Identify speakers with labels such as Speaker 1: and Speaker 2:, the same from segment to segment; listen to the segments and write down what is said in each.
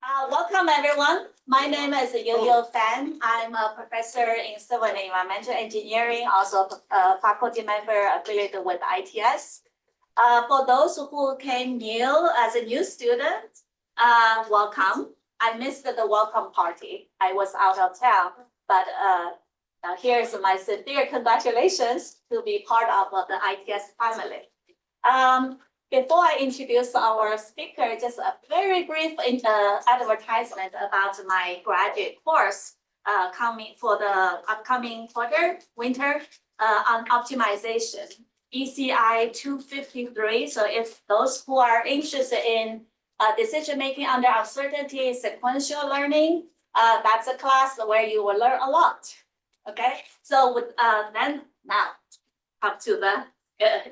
Speaker 1: Welcome everyone. My name is Yo Fan. I'm a professor in civil and environmental engineering, also a faculty member affiliated with ITS. For those who came new as a new student, welcome. I missed the welcome party. I was out of town, but here's my sincere congratulations to be part of the ITS family. Before I introduce our speaker, just a very brief advertisement about my graduate course coming for the upcoming winter on optimization, ECI 253. So if those who are interested in decision-making under uncertainty, sequential learning, that's a class where you will learn a lot. Okay, so with, then now up to the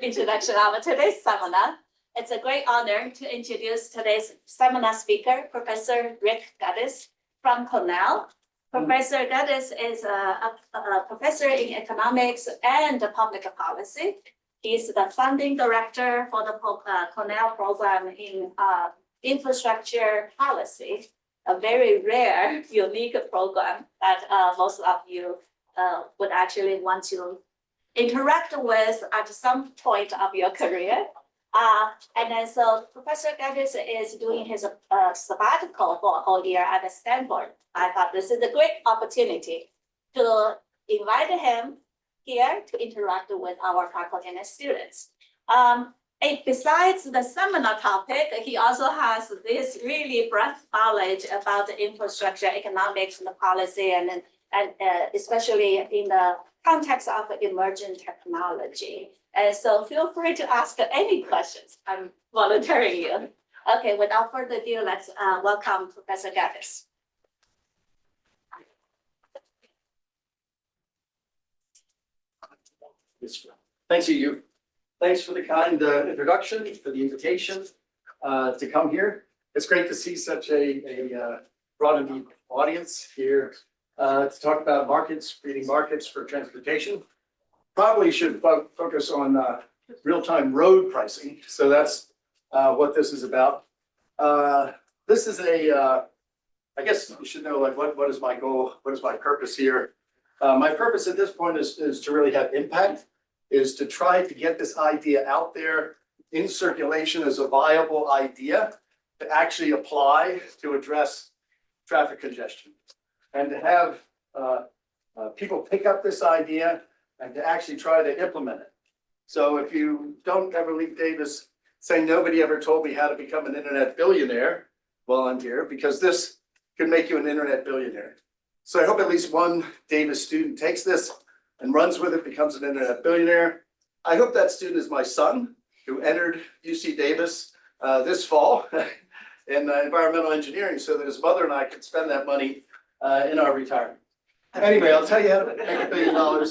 Speaker 1: introduction of today's seminar. It's a great honor to introduce today's seminar speaker, Professor Rick Geddes from Cornell. Professor Geddes is a professor in economics and public policy. He's the founding director for the Cornell program in infrastructure policy, a very rare, unique program that most of you would actually want to interact with at some point of your career. And then so Professor Geddes is doing his sabbatical for a whole year at Stanford. I thought this is a great opportunity to invite him here to interact with our faculty and students. And besides the seminar topic, he also has this really breadth knowledge about the infrastructure, economics, and the policy, and especially in the context of emerging technology. And so feel free to ask any questions. I'm volunteering you. Okay, without further ado, let's welcome Professor Geddes.
Speaker 2: Thanks, you. Thanks for the kind introduction, for the invitation to come here. It's great to see such a broad and deep audience here to talk about reading markets for transportation. Probably should focus on real-time road pricing. So that's what this is about. This is I guess you should know, like, what is my goal? What is my purpose here? My purpose at this point is to really have impact, is to try to get this idea out there in circulation as a viable idea to actually apply to address traffic congestion, and to have people pick up this idea and to actually try to implement it. So if you don't ever leave Davis saying nobody ever told me how to become an internet billionaire while I'm here, because this could make you an internet billionaire. So I hope at least one Davis student takes this and runs with it, becomes an internet billionaire. I hope that student is my son, who entered UC Davis this fall in environmental engineering, so that his mother and I could spend that money in our retirement. Anyway, I'll tell you how to make $1 billion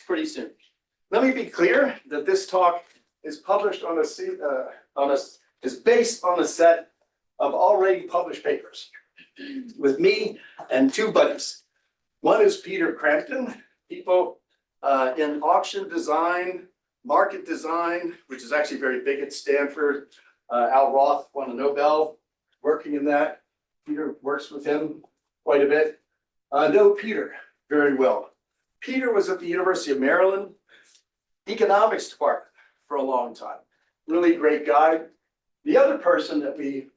Speaker 2: pretty soon. Let me be clear that this talk is published on is based on a set of already published papers with me and two buddies. One is Peter Crampton, people in auction design, market design, which is actually very big at Stanford. Al Roth won a Nobel working in that. Peter works with him quite a bit. Know Peter very well. Peter was at the University of Maryland economics department for a long time. Really great guy. The other person that the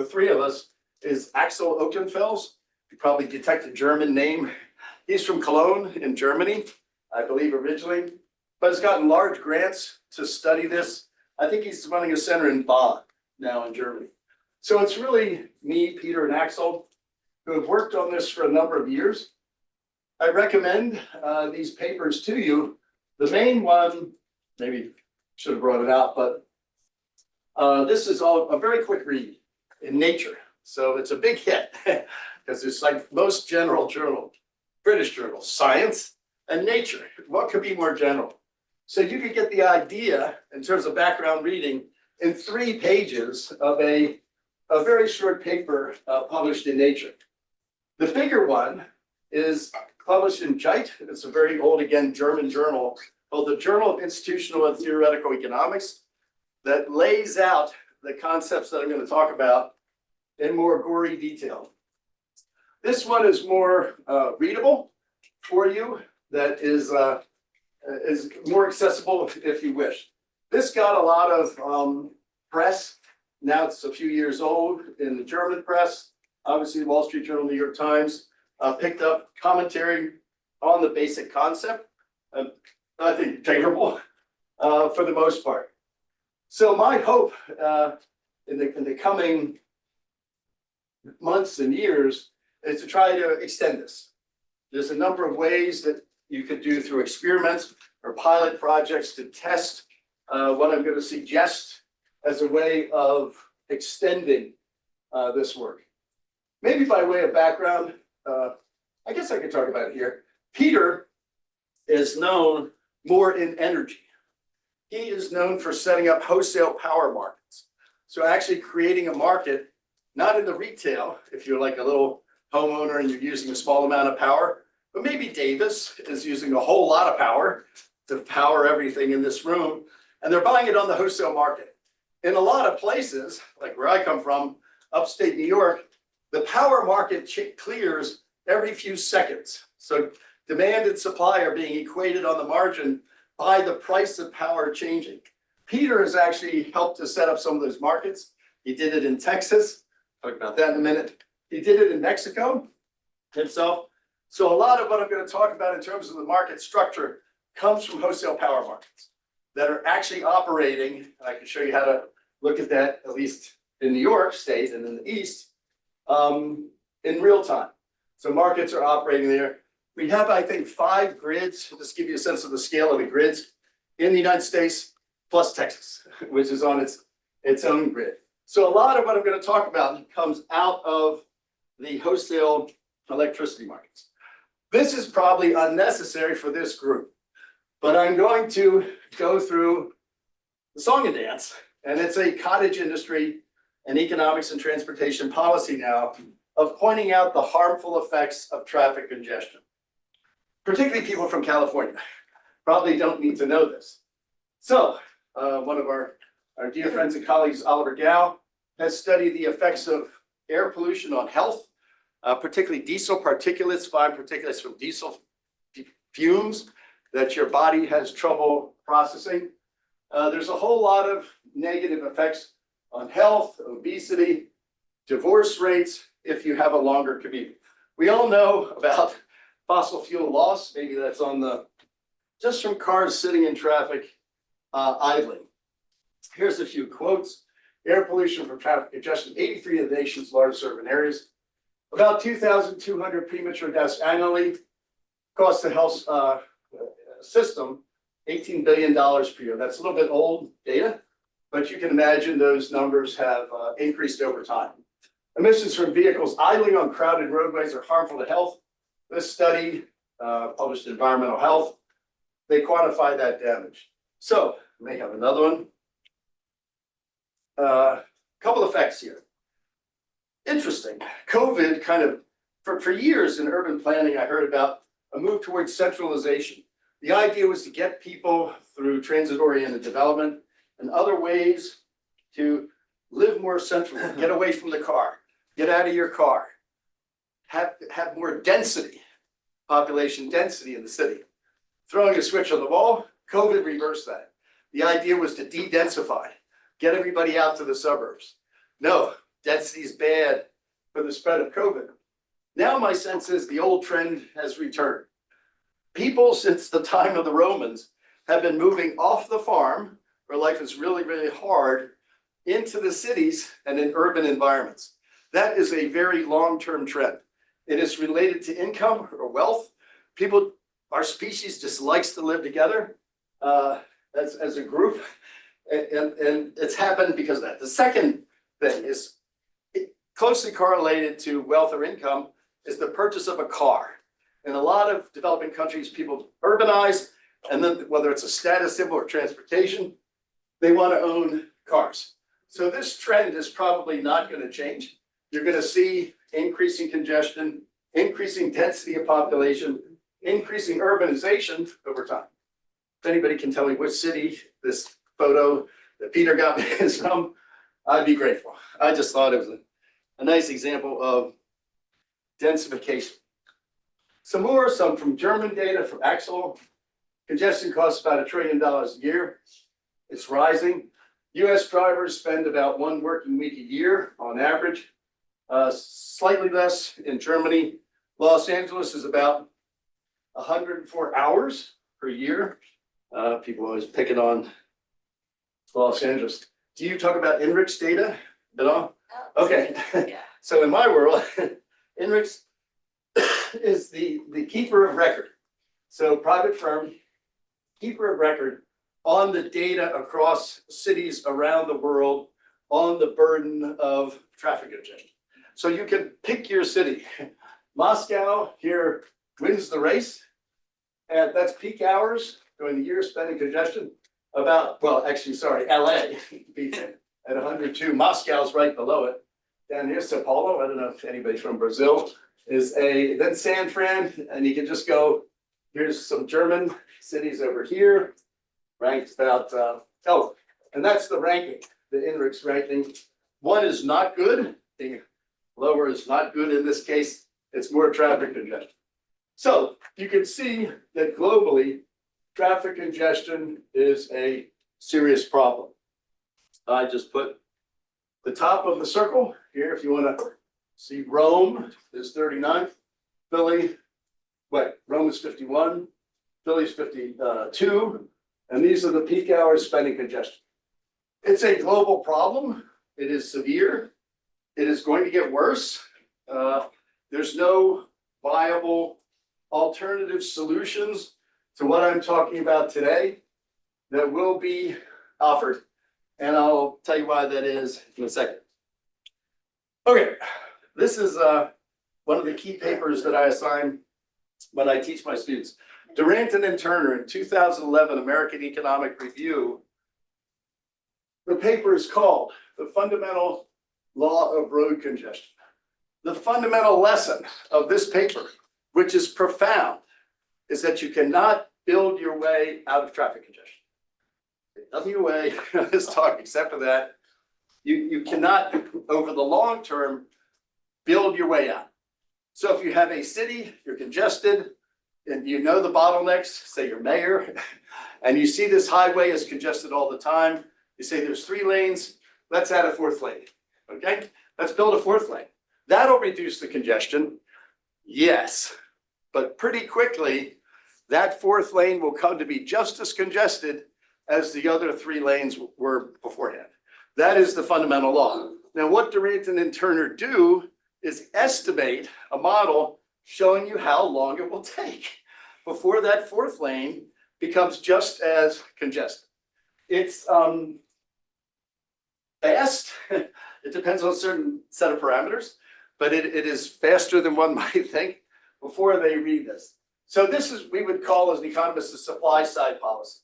Speaker 2: three of us, is Axel Okenfels. You probably detect a German name. He's from Cologne in Germany, I believe originally, but has gotten large grants to study this. I think he's running a center in Bonn now in Germany. So it's really me, Peter, and Axel who have worked on this for a number of years. I recommend these papers to you. The main one, maybe should have brought it out, but this is all a very quick read in Nature. So it's a big hit because it's like most general journal, British journals, Science and Nature. What could be more general? So you could get the idea in terms of background reading in 3 pages of a very short paper published in Nature. The bigger one is published in JITE. It's a very old, again, German journal called the Journal of Institutional and Theoretical Economics, that lays out the concepts that I'm going to talk about
Speaker 3: in more gory detail. This one is more readable for you, that is more accessible if you wish. This got a lot of press. Now it's a few years old in the German press. Obviously, the Wall Street Journal, New York Times picked up commentary on the basic concept. I think favorable for the most part. So my hope in the coming months and years is to try to extend this. There's a number of ways that you could do through experiments or pilot projects to test what I'm going to suggest as a way of extending this work. Maybe by way of background, I guess I could talk about it here. Peter is known more in energy. He is known for setting up wholesale power markets. So actually creating a market, not in the retail, if you're like a little homeowner and you're using a small amount of power, but maybe Davis is using a whole lot of power to power everything in this room, and they're buying it on the wholesale market. In a lot of places, like where I come from, upstate New York, the power market clears every few seconds. So demand and supply are being equated on the margin by the price of power changing. Peter has actually helped to set up some of those markets. He did it in Texas. Talk about that in a minute. He did it in Mexico himself. So a lot of what I'm going to talk about in terms of the market structure comes from wholesale power markets that are actually operating. And I can show you how to look at that, at least in New York State and in the East, in real time. So markets are operating there. We have, I think, 5 grids, to just give you a sense of the scale of the grids in the United States, plus Texas, which is on its own grid. So a lot of what I'm going to talk about comes out of the wholesale electricity markets. This is probably unnecessary for this group, but I'm going to go through the song and dance, and it's a cottage industry and economics and transportation policy now of pointing out the harmful effects of traffic congestion. Particularly people from California probably don't need to know this. So one of our dear friends and colleagues, Oliver Gow, has studied the effects of air pollution on health, particularly diesel particulates, fine particulates from diesel fumes that your body has trouble processing. There's a whole lot of negative effects on health, obesity, divorce rates if you have a longer commute. We all know about fossil fuel loss. Maybe that's on just from cars sitting in traffic, idling. Here's a few quotes. Air pollution from traffic congestion, 83 of the nation's largest urban areas. About 2,200 premature deaths annually. Cost the health system $18 billion per year. That's a little bit old data, but you can imagine those numbers have increased over time. Emissions from vehicles idling on crowded roadways are harmful to health. This study, published in Environmental Health, they quantify that damage. So, we may have another one. Couple effects here. Interesting. COVID kind of, for years in urban planning, I heard about a move towards centralization. The idea was to get people through transit-oriented development and other ways to live more centrally, get away from the car, get out of your car, have more density, population density in the city. Throwing a switch on the wall, COVID reversed that. The idea was to de-densify, get everybody out to the suburbs. No, density is bad for the spread of COVID. Now my sense is the old trend has returned. People since the time of the Romans have been moving off the farm, where life is really, really hard, into the cities and in urban environments. That is a very long-term trend. It is related to income or wealth. People, our species just likes to live together as a group, and it's happened because of that. The second thing is closely correlated to wealth or income is the purchase of a car. In a lot of developing countries, people urbanize, and then whether it's a status symbol or transportation, they want to own cars. So this trend is probably not going to change. You're going to see increasing congestion, increasing density of population, increasing urbanization over time. If anybody can tell me which city this photo that Peter got me is from, I'd be grateful. I just thought it was
Speaker 2: a nice example of densification. Some from German data from Axel. Congestion costs about $1 trillion a year. It's rising. US drivers spend about 1 working week a year on average, slightly less in Germany. Los Angeles is about 104 hours per year. People always picking on Los Angeles. Do you talk about INRIC's data at all? Okay.
Speaker 1: Yeah.
Speaker 2: So in my world, INRIC's is the keeper of record. So private firm, keeper of record on the data across cities around the world on the burden of traffic congestion. So you can pick your city. Moscow here wins the race. And that's peak hours during the year spent in congestion. About, well, actually, sorry, LA beat it at 102. Moscow's right below it. Down here, Sao Paulo, I don't know if anybody's from Brazil, then San Fran, and you can just go, here's some German cities over here, ranked about, and that's the ranking, the INRIC's ranking. 1 is not good, the lower is not good in this case, it's more traffic congestion. So you can see that globally, traffic congestion is a serious problem. I just put the top of the circle here, if you want to see, Rome is 39, Rome is 51, Philly's 52, and these are the peak hours spent in congestion. It's a global problem. It is severe. It is going to get worse. There's no viable alternative solutions to what I'm talking about today that will be offered. And I'll tell you why that is in a second. Okay, this is one of the key papers that I assign when I teach my students. Durant and Turner in 2011 American Economic Review. The paper is called The Fundamental Law of Road Congestion. The fundamental lesson of this paper, which is profound, is that you cannot build your way out of traffic congestion. Nothing your way on this talk except for that. You cannot, over the long term, build your way out. So if you have a city, you're congested, and you know the bottlenecks, say you're mayor, and you see this highway is congested all the time, you say there's 3 lanes, let's add a 4th lane, okay? Let's build a 4th lane. That'll reduce the congestion, yes, but pretty quickly, that 4th lane will come to be just as congested as the other 3 lanes were beforehand. That is the fundamental law. Now, what Durant and Turner do is estimate a model showing you how long it will take before that 4th lane becomes just as congested. It's fast. It depends on a certain set of parameters, but it is faster than one might think before they read this. So this is, we would call as an economist, a supply side policy.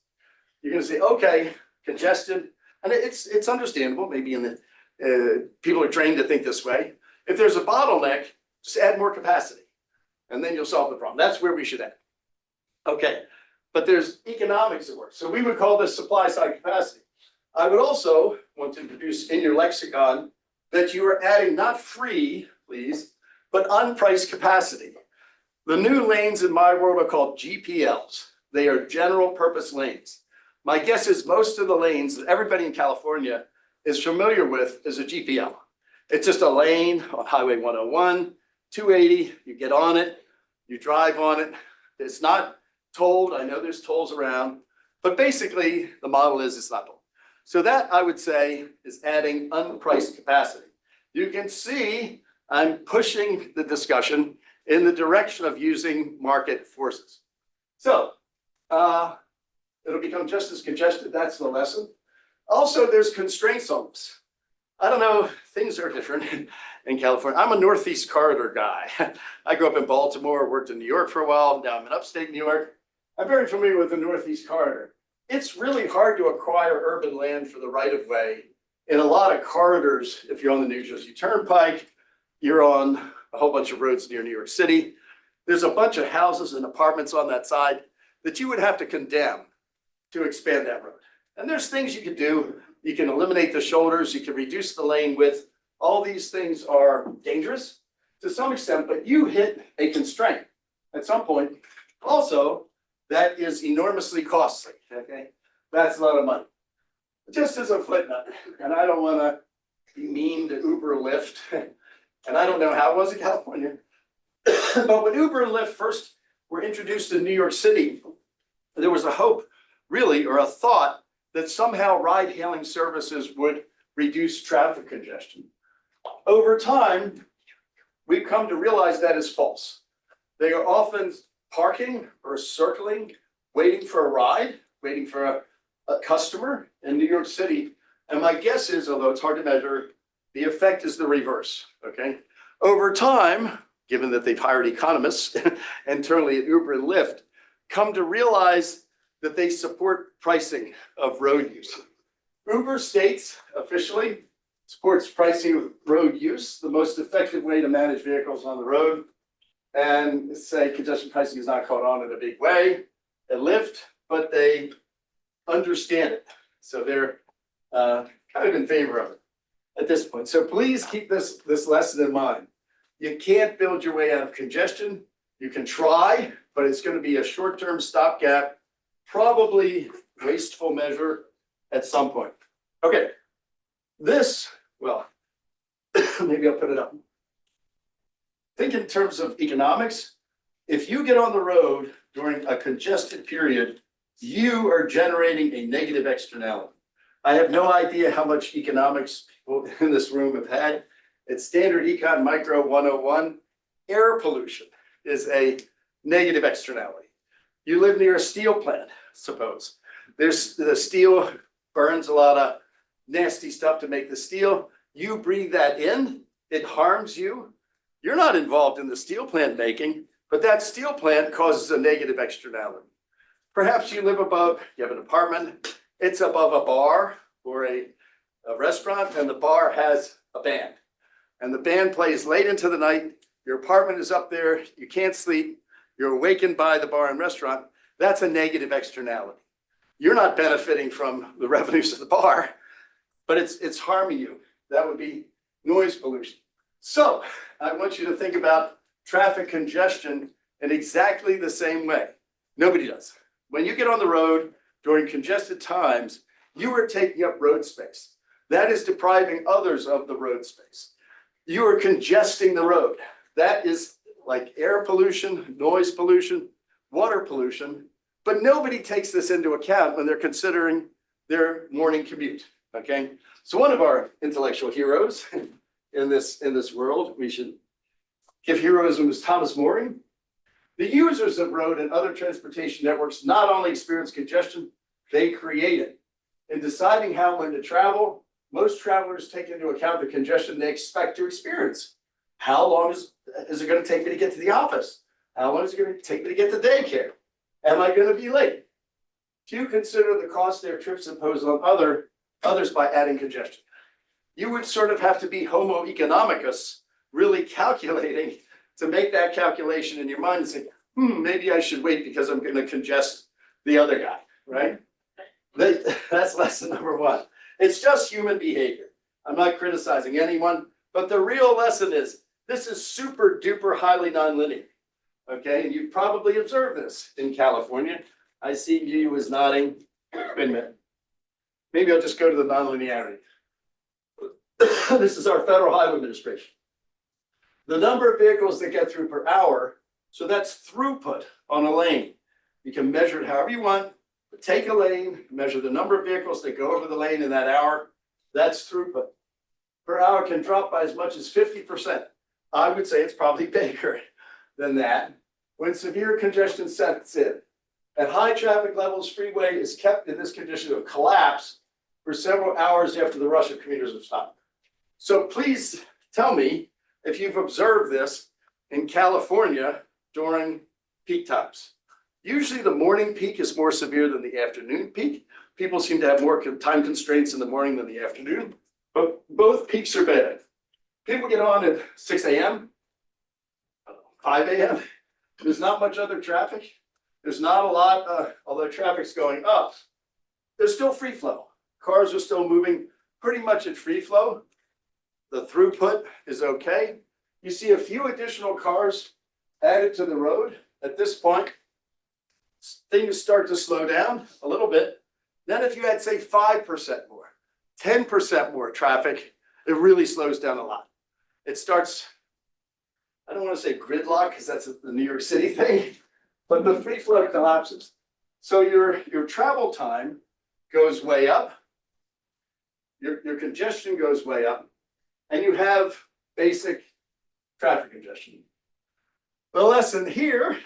Speaker 2: You're going to say, okay, congestion, and it's understandable. Maybe in the people are trained to think this way. If there's a bottleneck, just add more capacity, and then you'll solve the problem. That's where we should end. Okay, but there's economics at work. So we would call this supply side capacity. I would also want to introduce in your lexicon that you are adding not free, please, but unpriced capacity. The new lanes in my world are called GPLs. They are general purpose lanes. My guess is most of the lanes that everybody in California is familiar with is a GPL. It's just a lane on Highway 101, 280, you get on it, you drive on it. It's not tolled, I know there's tolls around, but basically the model is it's not tolled. So that I would say is adding unpriced capacity. You can see I'm pushing the discussion in the direction of using market forces. So it'll become just as congested, that's the lesson. Also, there's constraints on this. I don't know, things are different in California. I'm a Northeast corridor guy. I grew up in Baltimore, worked in New York for a while, now I'm in upstate New York. I'm very familiar with the Northeast corridor. It's really hard to acquire urban land for the right of way in a lot of corridors. If you're on the New Jersey Turnpike, you're on a whole bunch of roads near New York City. There's a bunch of houses and apartments on that side that you would have to condemn to expand that road. And there's things you could do. You can eliminate the shoulders, you can reduce the lane width,
Speaker 3: All these things are dangerous to some extent, but you hit a constraint at some point. Also, that is enormously costly, okay? That's a lot of money. Just as a footnote, and I don't want to be mean to Uber, Lyft, and I don't know how it was in California, but when Uber and Lyft first were introduced in New York City, there was a hope, really, or a thought that somehow ride-hailing services would reduce traffic congestion. Over time, we've come to realize that is false. They are often parking or circling, waiting for a ride, waiting for a customer in New York City. And my guess is, although it's hard to measure, the effect is the reverse, okay? Over time, given that they've hired economists internally at Uber and Lyft, come to realize that they support pricing of road use. Uber states officially supports pricing of road use, the most effective way to manage vehicles on the road, and say congestion pricing is not caught on in a big way at Lyft, but they understand it. So they're kind of in favor of it at this point. So please keep this lesson in mind. You can't build your way out of congestion. You can try, but it's going to be a short-term stopgap, probably wasteful measure at some point. Okay, this, well, maybe I'll put it up. Think in terms of economics. If you get on the road during a congested period, you are generating a negative externality. I have no idea how much economics people in this room have had. It's standard Econ Micro 101. Air pollution is a negative externality. You live near a steel plant, suppose. There's the steel burns a lot of nasty stuff to make the steel. You breathe that in, it harms you. You're not involved in the steel plant making, but that steel plant causes a negative externality. Perhaps you live above, you have an apartment, it's above a bar or a restaurant, and the bar has a band. And the band plays late into the night, your apartment is up there, you can't sleep, you're awakened by the bar and restaurant. That's a negative externality. You're not benefiting from the revenues of the bar, but it's harming you. That would be noise pollution. So I want you to think about traffic congestion in exactly the same way. Nobody does. When you get on the road during congested times, you are taking up road space. That is depriving others of the road space. You are congesting the road. That is like air pollution, noise pollution, water pollution, but nobody takes this into account when they're considering their morning commute, okay? So one of our intellectual heroes in this world, we should give heroism, is Thomas More. The users of road and other transportation networks not only experience congestion, they create it. In deciding how when to travel, most travelers take into account the congestion they expect to experience. How long is it going to take me to get to the office? How long is it going to take me to get to daycare? Am I going to be late? Few consider the cost their trips impose on others by adding congestion. You would sort of have to be homo economicus, really calculating to make that calculation in your mind and say, maybe I should wait because I'm going to congest the other guy, right? That's lesson number one. It's just human behavior. I'm not criticizing anyone, but the real lesson is this is super duper highly nonlinear, okay? And you've probably observed this in California. I see you is nodding. Wait a minute. Maybe I'll just go to the nonlinearity. This is our Federal Highway Administration. The number of vehicles that get through per hour, so that's throughput on a lane. You can measure it however you want, but take a lane, measure the number of vehicles that go over the lane in that hour, that's throughput. Per hour can drop by as much as 50%. I would say it's probably bigger than that when severe congestion sets in. At high traffic levels, freeway is kept in this condition of collapse for several hours after the rush of commuters have stopped. So please tell me if you've observed this in California during peak times. Usually the morning peak is more severe than the afternoon peak. People seem to have more time constraints in the morning than the afternoon, but both peaks are bad. People get on at 6 a.m., 5 a.m. There's not much other traffic. There's not a lot, although traffic's going up. There's still free flow. Cars are still moving pretty much at free flow. the throughput is okay. You see a few additional cars added to the road. At this point, things start to slow down a little bit. Then if you had, say, 5% more, 10% more traffic, it really slows down a lot. It starts, I don't want to say gridlock because that's the New York City thing, but the free flow collapses. So your travel time goes way up, your congestion goes way up, and you have basic traffic congestion. The lesson here,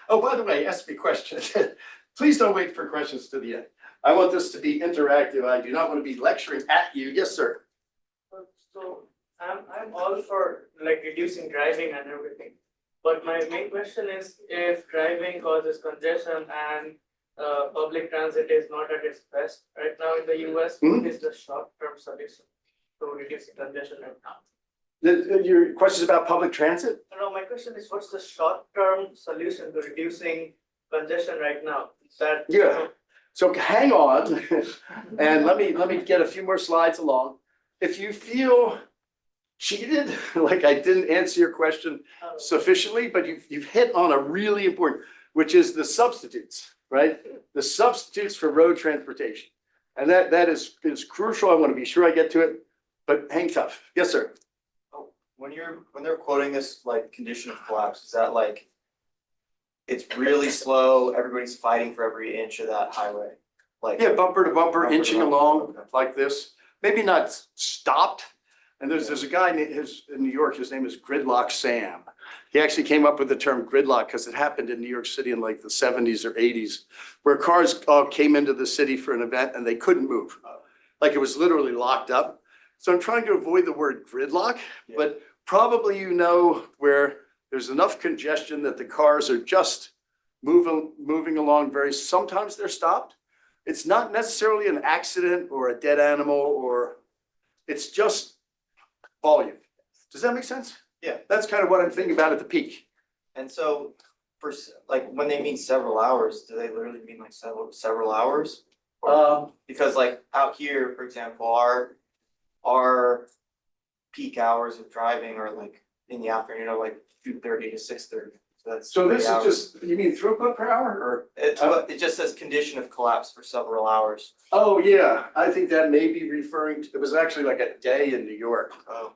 Speaker 3: oh, by the way, ask me questions. Please don't wait for questions to the end. I want this to be interactive. I do not want to be lecturing at you. Yes, sir.
Speaker 4: So I'm all for like reducing driving and everything. But my main question is if driving causes congestion and public transit is not at its best right now in the US, what is the short-term solution to reducing congestion right now?
Speaker 3: Your question is about public transit?
Speaker 4: No, my question is what's the short-term solution to reducing congestion right now? That
Speaker 3: Yeah. So hang on, and let me get a few more slides along. If you feel cheated, like I didn't answer your question sufficiently, but you've hit on a really important, which is the substitutes, right? The substitutes for road transportation. And that is crucial. I want to be sure I get to it, but hang tough. Yes, sir.
Speaker 5: When they're quoting this like condition of collapse, is that like it's really slow, everybody's fighting for every inch of that highway? Like
Speaker 3: Yeah, bumper to bumper,
Speaker 5: to
Speaker 3: inching
Speaker 5: bumper.
Speaker 3: along
Speaker 5: Okay.
Speaker 3: like this, maybe not stopped. And there's a guy in New York, his name is Gridlock Sam. He actually came up with the term gridlock because it happened in New York City in like the 70s or 80s, where cars came into the city for an event and they couldn't move. Like it was literally locked up. So I'm trying to avoid the word gridlock,
Speaker 5: Yeah.
Speaker 3: but probably you know where there's enough congestion that the cars are just moving along sometimes they're stopped. It's not necessarily an accident or a dead animal, or it's just volume. Does that make sense?
Speaker 5: Yeah.
Speaker 3: That's kind of what I'm thinking about at the peak.
Speaker 5: And so like when they mean several hours, do they literally mean like several hours? Because like out here, for example, our peak hours of driving are like in the afternoon are like 2:30 to 6:30. So that's
Speaker 3: So this
Speaker 5: 3 hours.
Speaker 3: is just, you mean throughput per hour or?
Speaker 5: It just says condition of collapse for several hours.
Speaker 3: Oh, yeah, I think that may be referring to, it was actually like a day in New York.
Speaker 5: Oh,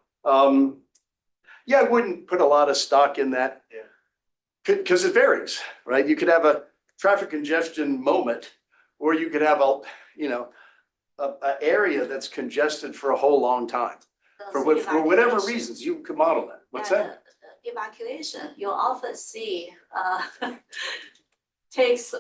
Speaker 3: Yeah, I wouldn't put a lot of stock in that.
Speaker 5: Yeah.
Speaker 3: Because it varies, right? You could have a traffic congestion moment, or you could have a area that's congested for a whole long time. For whatever reasons, you could model that. What's that?
Speaker 1: Evacuation, you often see takes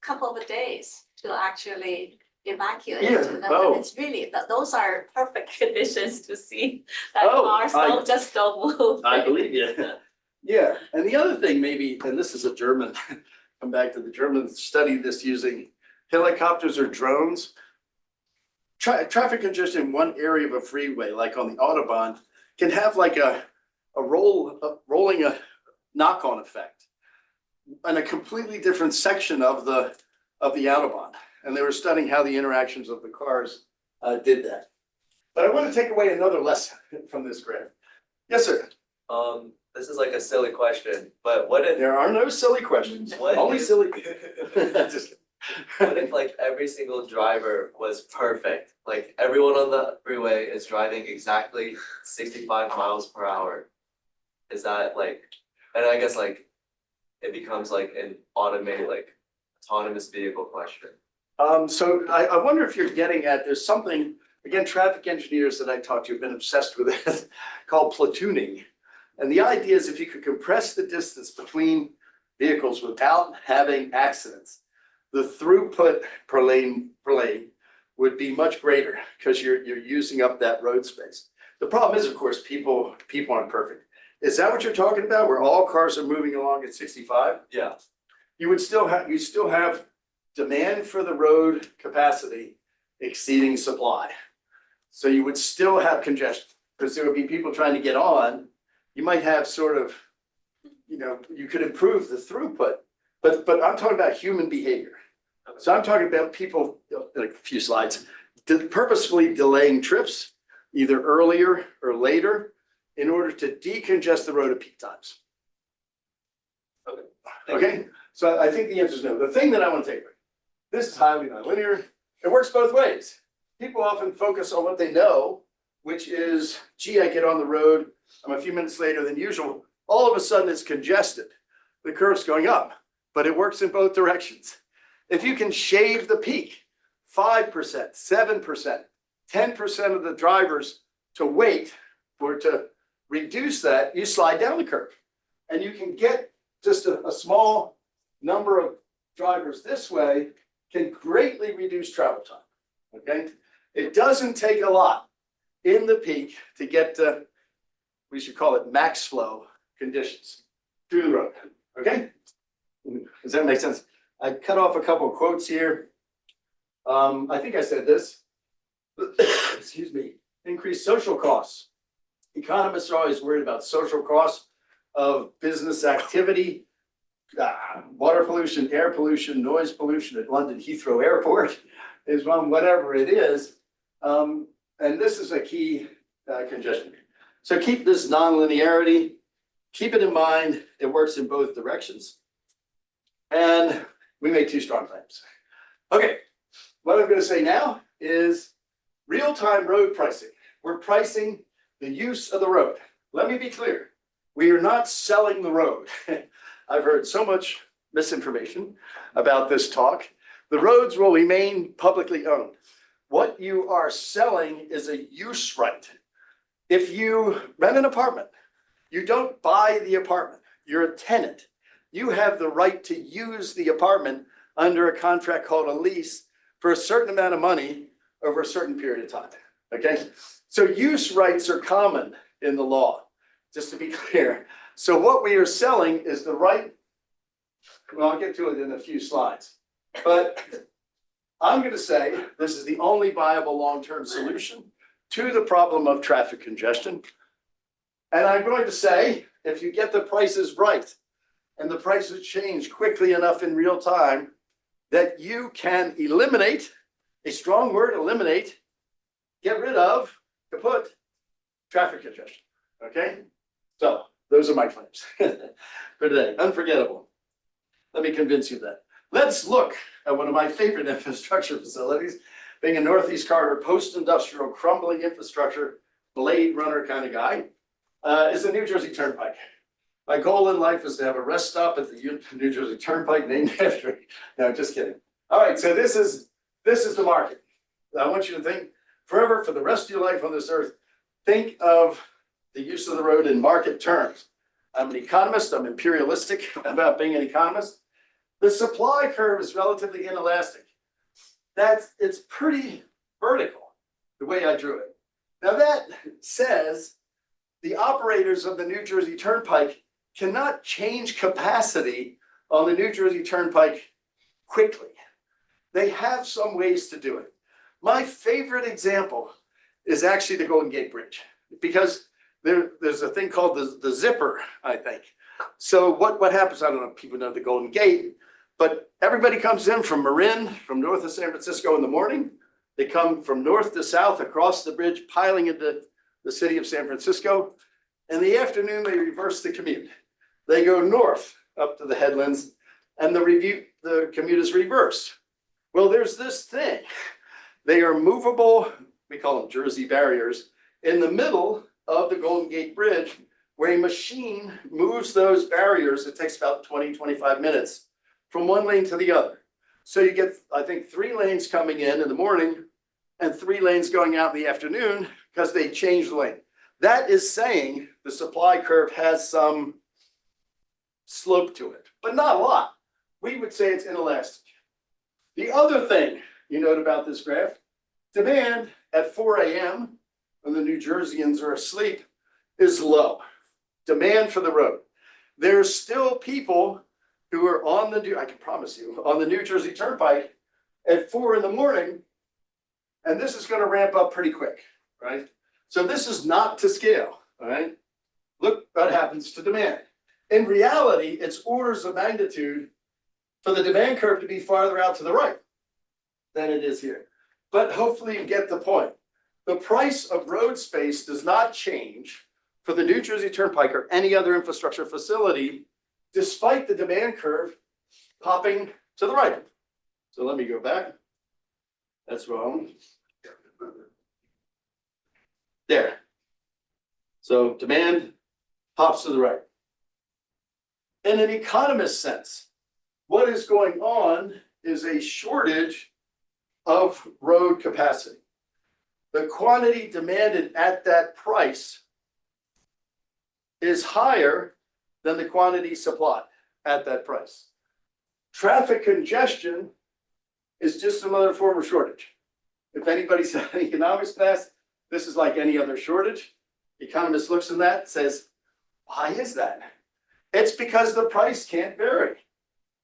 Speaker 1: couple of days to actually evacuate.
Speaker 3: Yeah,
Speaker 1: And
Speaker 3: oh.
Speaker 1: It's really, those are perfect conditions to see that
Speaker 3: Oh,
Speaker 1: cars don't move.
Speaker 3: I believe you. Yeah, and the other thing maybe, and this is a German, come back to the Germans studied this using helicopters or drones. Traffic congestion in one area of a freeway, like on the Autobahn, can have like a rolling a knock-on effect in a completely different section of the Autobahn. And they were studying how the interactions of the cars did that. But I want to take away another lesson from this graph. Yes, sir.
Speaker 6: This is like a silly question, but what if,
Speaker 3: There are no silly questions,
Speaker 6: What
Speaker 3: only
Speaker 6: if-
Speaker 3: silly. Just
Speaker 6: what if like every single driver was perfect? Like everyone on the freeway is driving exactly 65 miles per hour. Is that like, and I guess like, it becomes like an automated, like autonomous vehicle question.
Speaker 3: So I wonder if you're getting at, there's something, again, traffic engineers that I talked to have been obsessed with it, called platooning. And the idea is if you could compress the distance between vehicles without having accidents, the throughput per lane would be much greater because you're using up that road space. The problem is, of course, people aren't perfect. Is that what you're talking about, where all cars are moving along at 65?
Speaker 6: Yeah.
Speaker 3: You still have demand for the road capacity exceeding supply. So you would still have congestion, because there would be people trying to get on. You might have sort of, you could improve the throughput, but I'm talking about human behavior. So I'm talking about people, like a few slides, purposefully delaying trips, either earlier or later in order to decongest the road at peak times. Okay, so I think the answer is no. The thing that I want to take away, this is highly nonlinear. It works both ways. People often focus on what they know, which is, gee, I get on the road, I'm a few minutes later than usual. All of a sudden it's congested. The curve's going up, but it works in both directions. If you can shave the peak 5%, 7%, 10% of the drivers to wait or to reduce that, you slide down the curve. And you can get just a small number of drivers this way can greatly reduce travel time, okay? It doesn't take a lot in the peak to get to, we should call it max flow conditions through the road, okay? Does that make sense? I cut off a couple of quotes here. I think I said this. Excuse me. Increased social costs. Economists are always worried about social costs of business activity, water pollution, air pollution, noise pollution at London Heathrow Airport is one, whatever it is. And this is a key congestion. So keep this nonlinearity, keep it in mind. It works in both directions. And we made two strong claims. Okay, what I'm going to say now is real-time road pricing. We're pricing the use of the road. Let me be clear. We are not selling the road. I've heard so much misinformation about this talk. The roads will remain publicly owned. What you are selling is a use right. If you rent an apartment, you don't buy the apartment. You're a tenant. You have the right to use the apartment under a contract called a lease for a certain amount of money over a certain period of time, okay? So use rights are common in the law, just to be clear. So what we are selling is the right, well, I'll get to it in a few slides, but I'm going to say this is the only viable long-term solution to the problem of traffic congestion. And I'm going to say, if you get the prices right, and the prices change quickly enough in real time, that you can eliminate, a strong word, eliminate, get rid of, kaput, traffic congestion, okay? So those are my claims for today, unforgettable. Let me convince you of that. Let's look at one of my favorite infrastructure facilities, being a Northeast Corridor post-industrial crumbling infrastructure, Blade Runner kind of guy, is the New Jersey Turnpike. My goal in life is to have a rest stop at the New Jersey Turnpike named after me. No, just kidding. All right, so this is the market. I want you to think forever, for the rest of your life on this earth, think of the use of the road in market terms. I'm an economist. I'm imperialistic about being an economist. The supply curve is relatively inelastic. It's pretty vertical, the way I drew it. Now that says the operators of the New Jersey Turnpike cannot change capacity on the New Jersey Turnpike quickly. They have some ways to do it. My favorite example is actually the Golden Gate Bridge, because there's a thing called the zipper, I think. So what happens, I don't know if people know the Golden Gate, but everybody comes in from Marin, from north of San Francisco in the morning. They come from north to south across the bridge, piling into the city of San Francisco. In the afternoon, they reverse the commute. They go north up to the headlands, and the commute is reversed. Well, there's this thing. They are movable, we call them Jersey barriers, in the middle of the Golden Gate Bridge, where a machine moves those barriers. It takes about 20, 25 minutes from one lane to the other. So you get, I think, 3 lanes coming in the morning and 3 lanes going out in the afternoon because they change the lane. That is saying the supply curve has some slope to it, but not a lot. We would say it's inelastic. The other thing you note about this graph, demand at 4 a.m. when the New Jerseyans are asleep is low. Demand for the road. There's still people who are on I can promise you, on the New Jersey Turnpike at 4 in the morning, and this is going to ramp up pretty quick, right? So this is not to scale, all right? Look what happens to demand. In reality, it's orders of magnitude for the demand curve to be farther out to the right than it is here. But hopefully you get the point. the price of road space does not change for the New Jersey Turnpike or any other infrastructure facility, despite the demand curve popping to the right. So let me go back. That's wrong. There. So demand pops to the right. In an economist sense, what is going on is a shortage of road capacity. The quantity demanded at that price is higher than the quantity supplied at that price. Traffic congestion is just another form of shortage. If anybody's in an economics class, this is like any other shortage. The economist looks at that and says, why is that? It's because the price can't vary.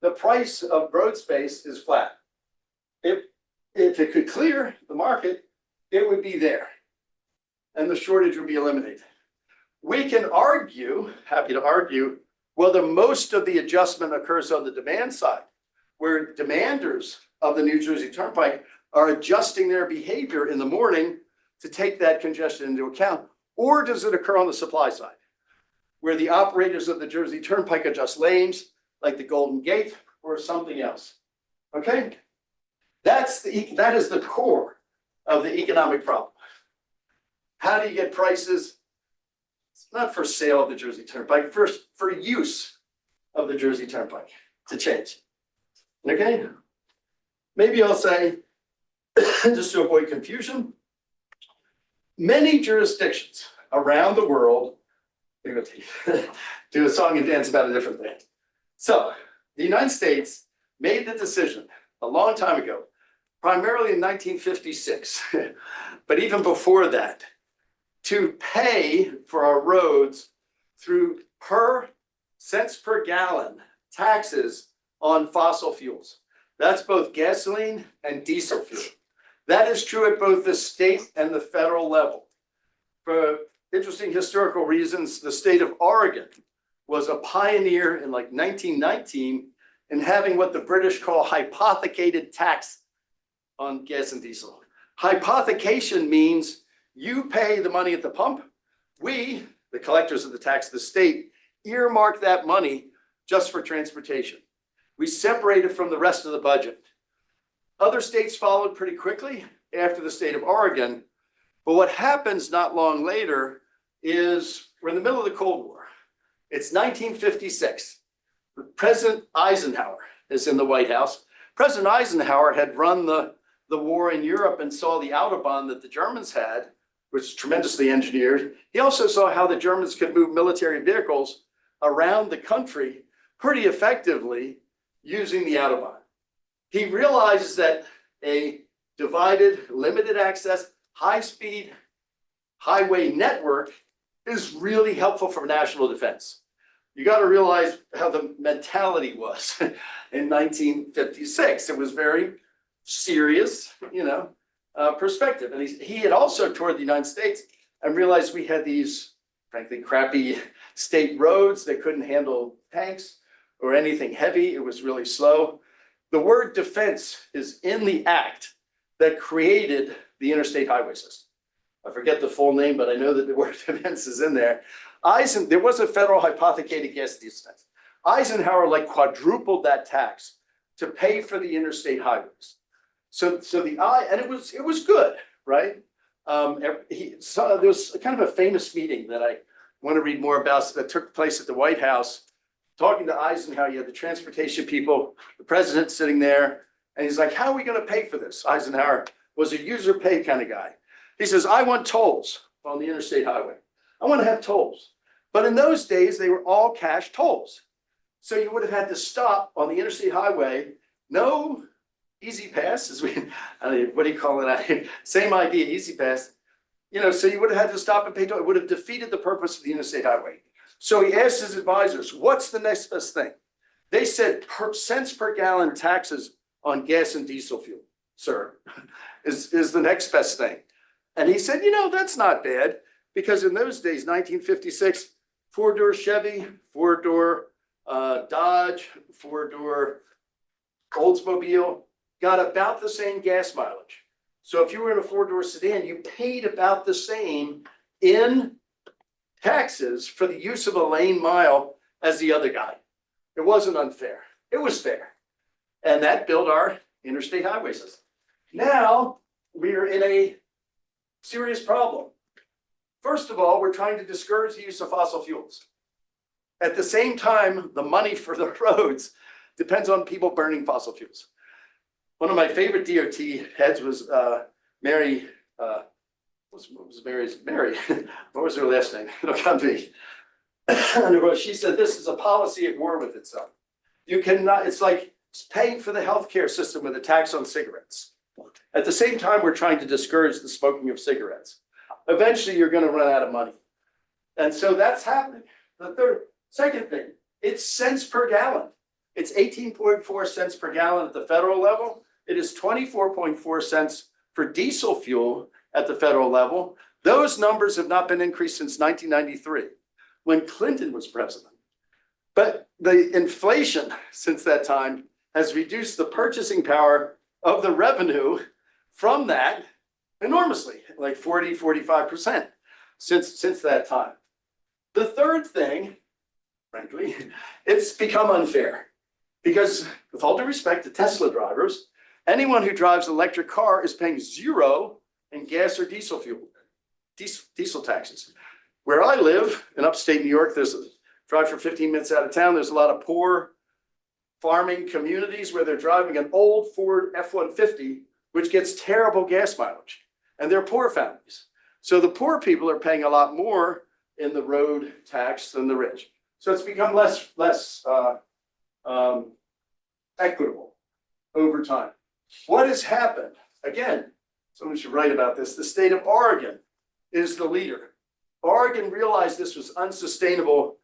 Speaker 3: The price of road space is flat. If it could clear the market, it would be there. And the shortage would be eliminated. We can argue, happy to argue, whether most of the adjustment occurs on the demand side, where demanders of the New Jersey Turnpike are adjusting their behavior in the morning to take that congestion into account, or does it occur on the supply side, where the operators of the Jersey Turnpike adjust lanes, like the Golden Gate, or something else? Okay, that is the core of the economic problem. How do you get prices? It's not for sale of the Jersey Turnpike, first for use of the Jersey Turnpike to change. Okay, maybe I'll say, just to avoid confusion, many jurisdictions around the world do a song and dance about a different thing. So the United States made the decision a long time ago, primarily in 1956, but even before that, to pay for our roads through cents per gallon taxes on fossil fuels. That's both gasoline and diesel fuel. That is true at both the state and the federal level. For interesting historical reasons, the state of Oregon was a pioneer in like 1919 in having what the British call hypothecated tax on gas and diesel. Hypothecation means you pay the money at the pump. We, the collectors of the tax, the state, earmark that money just for transportation. We separate it from the rest of the budget. Other states followed pretty quickly after the state of Oregon. But what happens not long later is we're in the middle of the Cold War. It's 1956. President Eisenhower is in the White House. President Eisenhower had run the war in Europe and saw the Autobahn that the Germans had, which is tremendously engineered. He also saw how the Germans could move military vehicles around the country pretty effectively using the Autobahn. He realizes that a divided, limited access, high-speed highway network is really helpful for national defense. You got to realize how the mentality was in 1956. It was very serious, perspective. And he had also toured the United States and realized we had these, frankly, crappy state roads that couldn't handle tanks or anything heavy. It was really slow. The word defense is in the act that created the interstate highway system. I forget the full name, but I know that the word defense is in there. There was a federal hypothecated gas defense. Eisenhower quadrupled that tax to pay for the interstate highways. So it was good, right? There was kind of a famous meeting that I want to read more about that took place at the White House. Talking to Eisenhower, you had the transportation people, the president sitting there, and he's like, how are we going to pay for this? Eisenhower was a user pay kind of guy. He says, I want tolls on the interstate highway. I want to have tolls. But in those days, they were all cash tolls. So you would have had to stop on the interstate highway, no easy pass, what do you call it? Same idea, easy pass. So you would have had to stop and pay toll. It would have defeated the purpose of the interstate highway. So he asked his advisors, what's the next best thing? They said cents per gallon taxes on gas and diesel fuel, sir, is the next best thing. And he said, that's not bad, because in those days, 1956, four-door Chevy, four-door Dodge, four-door Oldsmobile got about the same gas mileage. So if you were in a four-door sedan, you paid about the same in taxes for the use of a lane mile as the other guy. It wasn't unfair. It was fair. And that built our interstate highway system. Now, we're in a serious problem. First of all, we're trying to discourage the use of fossil fuels. At the same time, the money for the roads depends on people burning fossil fuels. One of my favorite DOT heads was Mary, what was Mary's? Mary, what was her last name? It'll come to me. And she said, this is a policy at war with itself. You cannot, it's like paying for the healthcare system with a tax on cigarettes. At the same time, we're trying to discourage the smoking of cigarettes. Eventually, you're gonna run out of money. And so that's happening. The second thing, it's cents per gallon. It's 18.4 cents per gallon at the federal level. It is 24.4 cents for diesel fuel at the federal level. Those numbers have not been increased since 1993, when Clinton was president. But the inflation since that time has reduced the purchasing power of the revenue from that enormously, like 40, 45% since that time. The third thing, frankly, it's become unfair because with all due respect to Tesla drivers, anyone who drives an electric car is paying zero in gas or diesel fuel, diesel taxes. Where I live in upstate New York, there's a drive for 15 minutes out of town. There's a lot of poor farming communities where they're driving an old Ford F-150, which gets terrible gas mileage. And they're poor families. So the poor people are paying a lot more in the road tax than the rich. So it's become less equitable over time. What has happened? Again, someone should write about this. The state of Oregon is the leader. Oregon realized this was unsustainable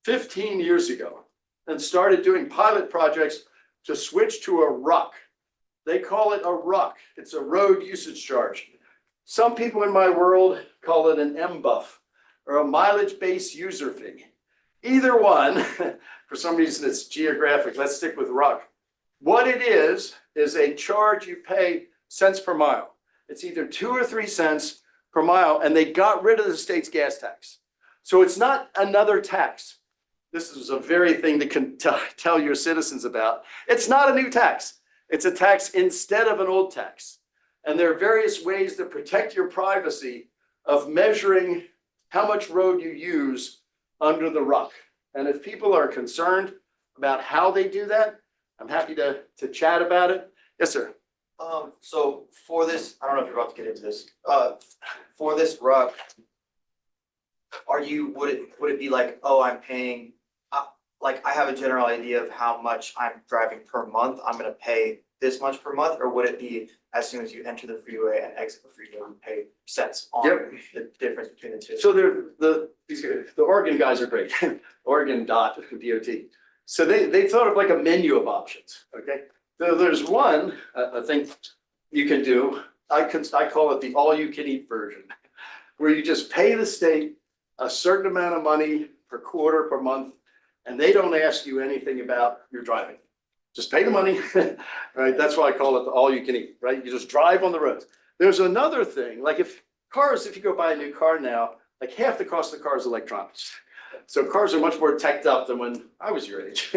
Speaker 3: 15 years ago and started doing pilot projects to switch to a RUC. They call it a RUC. It's a road usage charge. Some people in my world call it an MBUF or a mileage-based user fee. Either one, for some reason it's geographic. Let's stick with RUC. What it is a charge you pay cents per mile. It's either 2 or 3 cents per mile, and they got rid of the state's gas tax. So it's not another tax. This is a very thing to tell your citizens about. It's not a new tax. It's a tax instead of an old tax. And there are various ways to protect your privacy of measuring how much road you use under the RUC. And if people are concerned about how they do that, I'm happy to chat about it. Yes, sir.
Speaker 5: So for this, I don't know if you're about to get into this, for this RUC, would it be like, oh, I'm paying, like I have a general idea of how much I'm driving per month, I'm gonna pay this much per month, or would it be as soon as you enter the freeway and exit the freeway, you pay cents on the difference between the two?
Speaker 3: So the Oregon guys are great. Oregon DOT. So they thought of like a menu of options. Okay. So there's one I think you can do. I call it the all-you-can-eat version, where you just pay the state a certain amount of money per quarter, per month, and they don't ask you anything about your driving. Just pay the money, right? That's why I call it the all-you-can-eat, right? You just drive on the roads. There's another thing, like if you go buy a new car now, like half the cost of the car is electronics. So cars are much more teched up than when I was your age.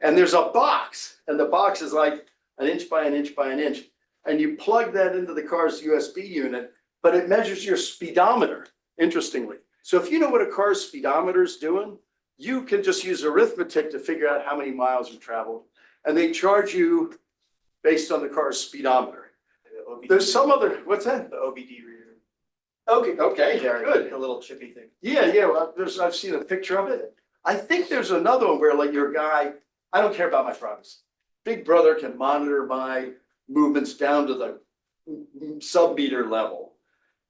Speaker 3: And there's a box, and the box is like an inch by an inch by an inch. And you plug that into the car's USB unit, but it measures your speedometer, interestingly. So if you know what a car's speedometer is doing, you can just use arithmetic to figure out how many miles you traveled. And they charge you based on the car's speedometer. There's some other, what's that?
Speaker 5: The OBD reader.
Speaker 3: Okay, good.
Speaker 5: The little chippy thing.
Speaker 3: Yeah, well, I've seen a picture of it. I think there's another one where like your guy, I don't care about my privacy. Big Brother can monitor my movements down to the sub-meter level.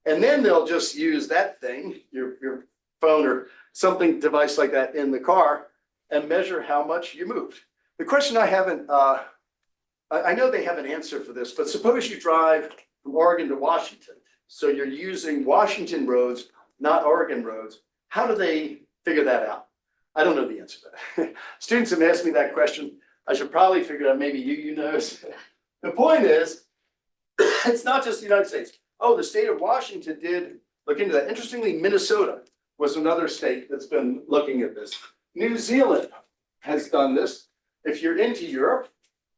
Speaker 3: And then they'll just use that thing, your phone or something device like that in the car and measure how much you moved. The question I haven't, I know they have an answer for this, but suppose you drive from Oregon to Washington. So you're using Washington roads, not Oregon roads. How do they figure that out? I don't know the answer to that. Students have asked me that question. I should probably figure out, maybe you know. The point is, it's not just the United States. Oh, the state of Washington did look into that. Interestingly, Minnesota was another state that's been looking at this. New Zealand has done this. If you're into Europe,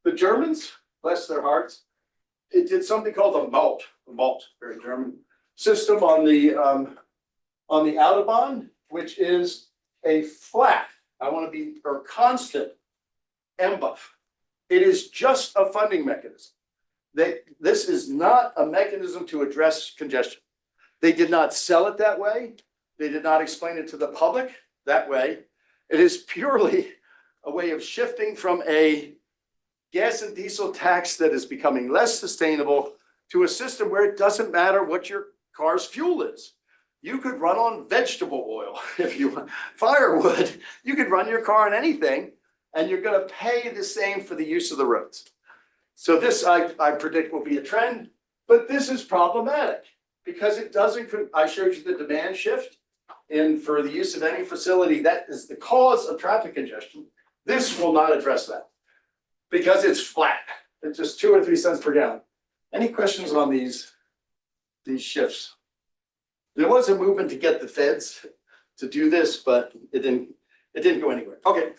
Speaker 3: the Germans, bless their hearts, it did something called the MALT, very German system on the Autobahn, which is a flat, or constant MBUF. It is just a funding mechanism. This is not a mechanism to address congestion. They did not sell it that way. They did not explain it to the public that way. It is purely a way of shifting from a gas and diesel tax that is becoming less sustainable to a system where it doesn't matter what your car's fuel is. You could run on vegetable oil if you want firewood. You could run your car on anything, and you're going to pay the same for the use of the roads. So this, I predict, will be a trend, but this is problematic because it doesn't. I showed you the demand shift for the use of any facility that is the cause of traffic congestion. This will not address that because it's flat. It's just 2 or 3 cents per gallon. Any questions on these shifts? There was a movement to get the feds to do this, but it didn't go anywhere. Okay,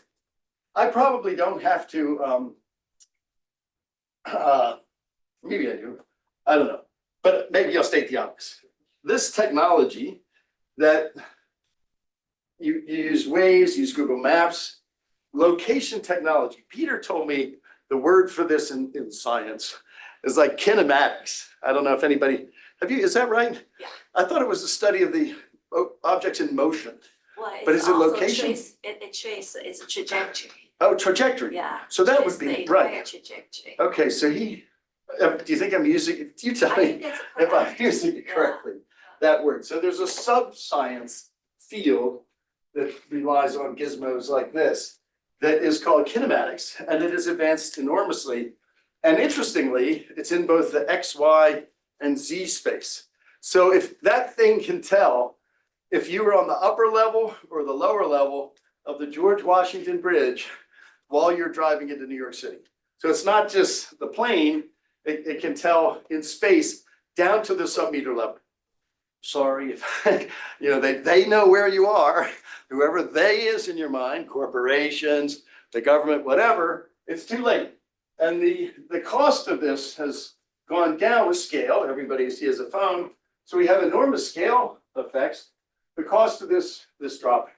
Speaker 3: I probably don't have to. Maybe I do. I don't know, but maybe I'll state the obvious. This technology that you use Waze, use Google Maps, location technology. Peter told me the word for this in science is like kinematics. I don't know if anybody, is that right?
Speaker 1: Yeah.
Speaker 3: I thought it was the study of the objects in motion.
Speaker 1: Well,
Speaker 3: But
Speaker 1: it's
Speaker 3: is it
Speaker 1: also
Speaker 3: location?
Speaker 1: It traces, it's a trajectory,
Speaker 3: Oh, trajectory.
Speaker 1: yeah.
Speaker 3: So that would
Speaker 1: Trace
Speaker 3: be
Speaker 1: the entire
Speaker 3: right.
Speaker 1: Trajectory.
Speaker 3: Okay, so do you think I'm using, you tell
Speaker 1: I
Speaker 3: me
Speaker 1: think that's
Speaker 3: if I'm
Speaker 1: correct.
Speaker 3: using it
Speaker 1: Yeah.
Speaker 3: correctly, that word. So there's a sub-science field that relies on gizmos like this that is called kinematics, and it has advanced enormously. And interestingly, it's in both the X, Y, and Z space. So if that thing can tell if you were on the upper level or the lower level of the George Washington Bridge while you're driving into New York City. So it's not just the plane, it can tell in space down to the sub-meter level. Sorry if, they know where you are, whoever they is in your mind, corporations, the government, whatever, it's too late. And the cost of this has gone down with scale. Everybody has a phone. So we have enormous scale effects. The cost of this dropping.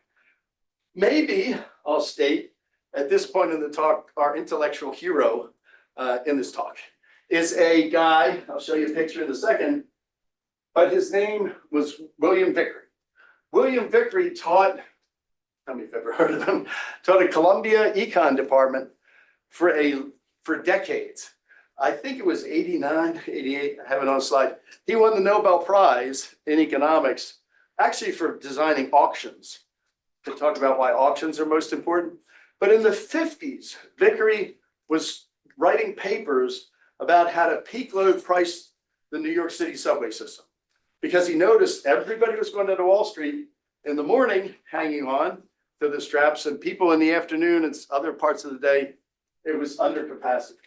Speaker 3: Maybe I'll state at this point in the talk, our intellectual hero in this talk is a guy, I'll show you a picture in a second, but his name was William Vickery. William Vickery taught, how many have ever heard of him, taught at Columbia Econ Department for decades. I think it was 89, 88, I have it on a slide. He won the Nobel Prize in economics, actually for designing auctions, to talk about why auctions are most important. But in the 50s, Vickery was writing papers about how to peak load price the New York City subway system. Because he noticed everybody was going down to Wall Street in the morning, hanging on to the straps, and people in the afternoon and other parts of the day, it was under capacity.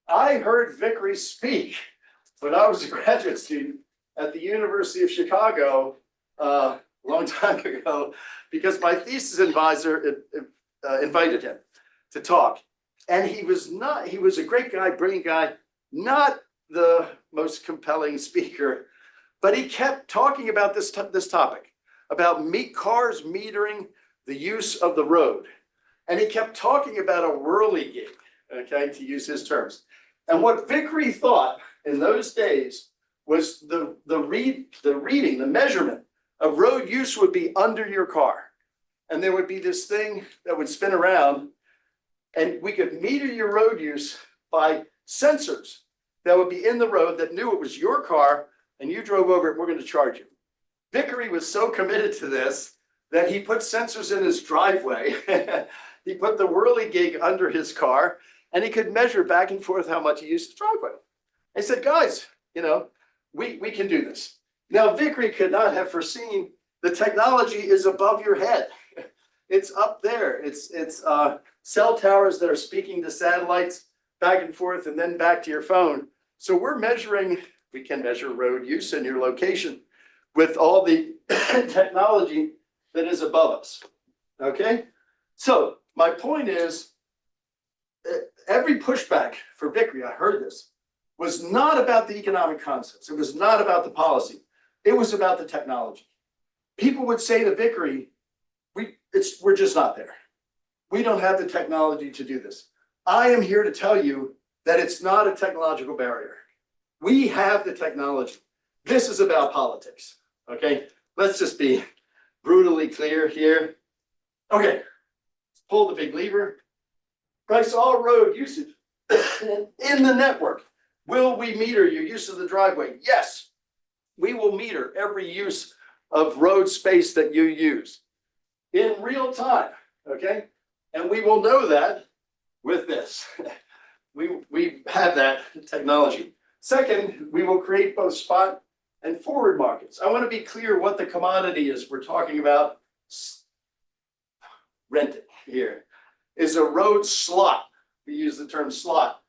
Speaker 3: I heard Vickery speak when I was a graduate student at the University of Chicago a long time ago, because my thesis advisor invited him to talk. And he was a great guy, brilliant guy, not the most compelling speaker, but he kept talking about this topic, about cars metering the use of the road. And he kept talking about a whirligig, okay, to use his terms. And what Vickery thought in those days was the reading, the measurement of road use would be under your car. And there would be this thing that would spin around, and we could meter your road use by sensors that would be in the road that knew it was your car and you drove over it, we're going to charge you. Vickery was so committed to this that he put sensors in his driveway. He put the whirligig under his car, and he could measure back and forth how much he used his driveway. I said, guys, we can do this. Now, Vickery could not have foreseen the technology is above your head. It's up there. It's cell towers that are speaking to satellites back and forth and then back to your phone. So we're measuring We can measure road use in your location with all the technology that is above us. Okay? So my point is, every pushback for Vickery, I heard this, was not about the economic concepts. It was not about the policy. It was about the technology. People would say to Vickery, we're just not there. We don't have the technology to do this. I am here to tell you that it's not a technological barrier. We have the technology. This is about politics, okay? Let's just be brutally clear here. Okay, let's pull the big lever. Price all road usage in the network. Will we meter your use of the driveway? Yes, we will meter every use of road space that you use in real time, okay? And we will know that with this. We have that technology. Second, we will create both spot and forward markets. I want to be clear what the commodity is we're talking about. Renting here is a road slot. We use the term slot.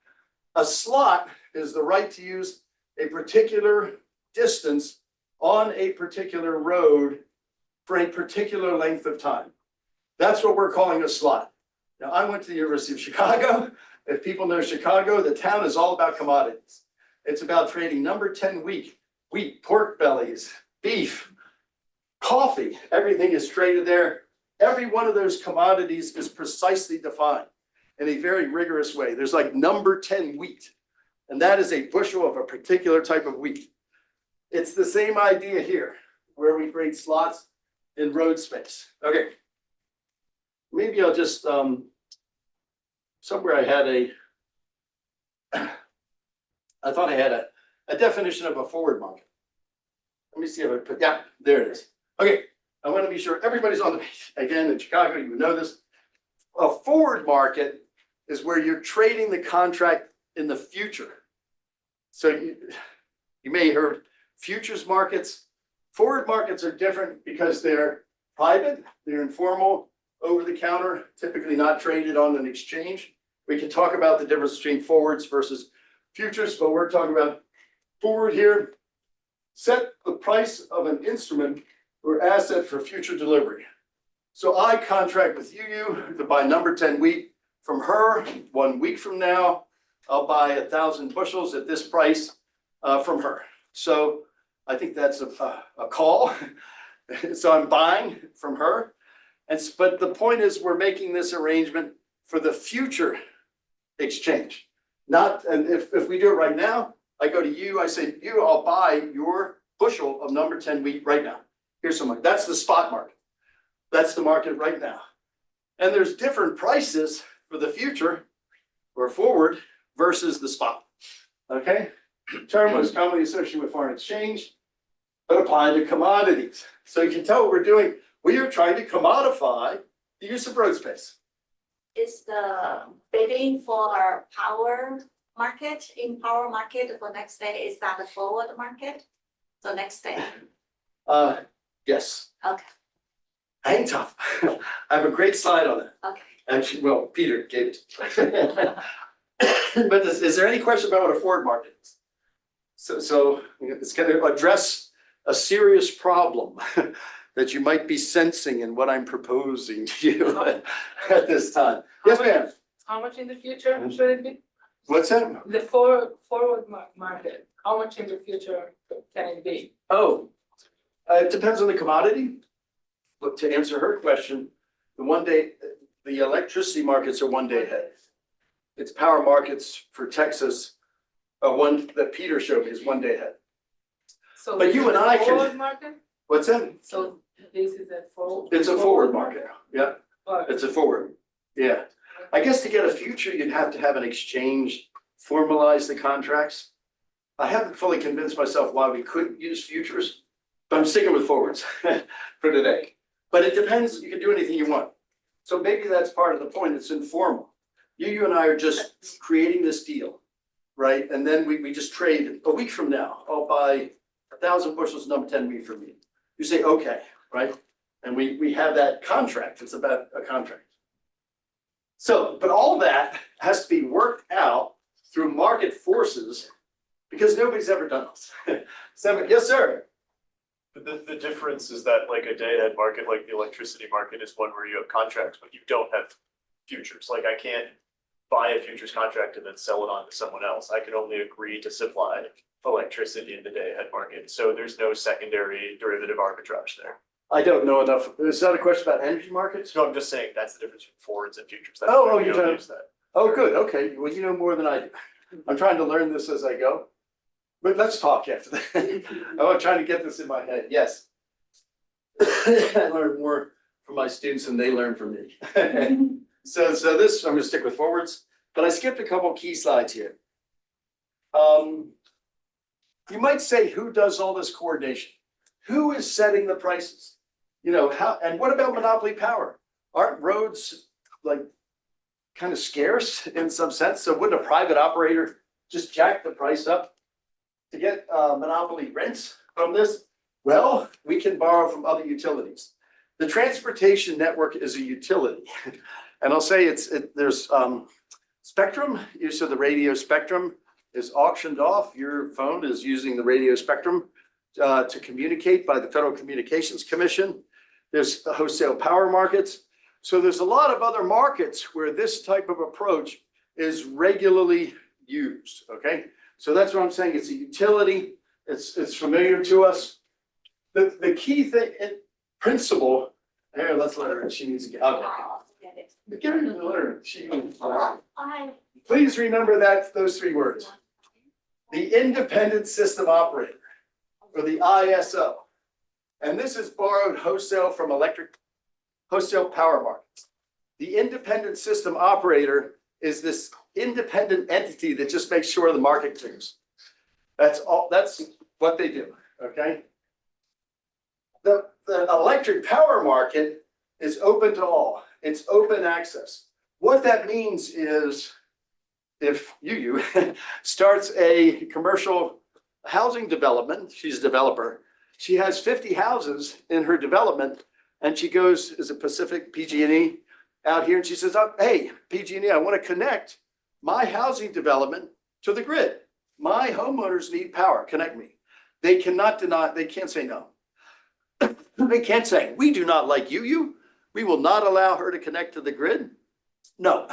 Speaker 3: A slot is the right to use a particular distance on a particular road for a particular length of time. That's what we're calling a slot. Now, I went to the University of Chicago. If people know Chicago, the town is all about commodities. It's about trading number 10 wheat, pork bellies, beef, coffee. Everything is traded there. Every one of those commodities is precisely defined in a very rigorous way. There's like number 10 wheat, and that is a bushel of a particular type of wheat. It's the same idea here, where we create slots in road space. Okay. Maybe I'll just, somewhere I thought I had a definition of a forward market. Let me see if I put, yeah, there it is. Okay, I want to be sure everybody's on the page. Again, in Chicago, you would know this. A forward market is where you're trading the contract in the future. So you may have heard futures markets. Forward markets are different because they're private, they're informal, over the counter, typically not traded on an exchange. We can talk about the difference between forwards versus futures, but we're talking about forward here. Set the price of an instrument or asset for future delivery. So I contract with you to buy number 10 wheat from her. 1 week from now, I'll buy 1,000 bushels at this price from her. So I think that's a call. So I'm buying from her. But the point is, we're making this arrangement for the future exchange. And if we do it right now, I go to you, I say, I'll buy your bushel of number 10 wheat right now. Here's some money. That's the spot market. That's the market right now. And there's different prices for the future or forward versus the spot. Okay? The term was commonly associated with foreign exchange, but applied to commodities. So you can tell what we're doing. We are trying to commodify the use of road space.
Speaker 1: Is the bidding for power market for next day, is that the forward market? So next day,
Speaker 3: Yes.
Speaker 1: okay,
Speaker 3: Hang tough. I have a great slide on it.
Speaker 1: okay.
Speaker 3: Actually, well, Peter gave it. But is there any question about what a forward market is? So it's going to address a serious problem that you might be sensing in what I'm proposing to you at this time. Yes, ma'am.
Speaker 7: How much in the future should it be?
Speaker 3: What's that?
Speaker 7: The forward market, how much in the future can it be?
Speaker 3: Oh, it depends on the commodity. But to answer her question, the electricity markets are 1 day ahead. It's power markets for Texas, one that Peter showed me is 1 day ahead.
Speaker 7: So
Speaker 3: But you and I can-
Speaker 7: forward market?
Speaker 3: What's that?
Speaker 7: So this is a forward.
Speaker 3: It's a forward market. Yeah,
Speaker 7: Market.
Speaker 3: it's a forward. Yeah. I guess to get a future, you'd have to have an exchange, formalize the contracts. I haven't fully convinced myself why we couldn't use futures, but I'm sticking with forwards for today. But it depends, you can do anything you want. So maybe that's part of the point, it's informal. You and I are just creating this deal, right? And then we just trade a week from now, I'll buy 1,000 bushels of number 10 wheat from you. You say, okay, right? And we have that contract, it's about a contract. So, but all that has to be worked out through market forces
Speaker 2: because nobody's ever done this. Yes, sir.
Speaker 8: The difference is that like a day ahead market, like the electricity market is one where you have contracts, but you don't have futures. Like I can't buy a futures contract and then sell it on to someone else. I can only agree to supply electricity in the day ahead market. So there's no secondary derivative arbitrage there.
Speaker 2: I don't know enough. Is that a question about energy markets?
Speaker 8: So I'm just saying that's the difference between forwards and futures. That's
Speaker 2: Oh,
Speaker 8: why we
Speaker 2: you're
Speaker 8: don't
Speaker 2: trying-
Speaker 8: use that.
Speaker 2: Oh, good. Okay. Well, you know more than I do. I'm trying to learn this as I go. But let's talk after that. I'm trying to get this in my head. Yes. I learn more from my students than they learn from me. So this, I'm gonna stick with forwards, but I skipped a couple key slides here. You might say, who does all this coordination? Who is setting the prices? You know, how, and what about monopoly power? Aren't roads like kind of scarce in some sense? So wouldn't a private operator just jack the price up to get monopoly rents from this? Well, we can borrow from other utilities. The transportation network is a utility. And I'll say there's spectrum, use of the radio spectrum is auctioned off. Your phone is using the radio spectrum to communicate by the Federal Communications Commission. There's the wholesale power markets. So there's a lot of other markets where this type of approach is regularly used, okay? So that's what I'm saying. It's a utility. It's familiar to us. The key thing, principle, here, let's let her, she needs to get, okay. Give her the letter. Please remember those three words. The independent system operator, or the ISO. And this is borrowed wholesale from wholesale power markets. The independent system operator is this independent entity that just makes sure the market clears. That's all, that's what they do, okay? The electric power market is open to all. It's open access. What that means is if you starts a commercial housing development, she's a developer, she has 50 houses in her development, and she goes, is it Pacific PG&E out here, and she says, oh, hey, PG&E, I want to connect my housing development to the grid. My homeowners need power, connect me. They cannot deny, they can't say no. They can't say, we do not like you. We will not allow her to connect to the grid. No.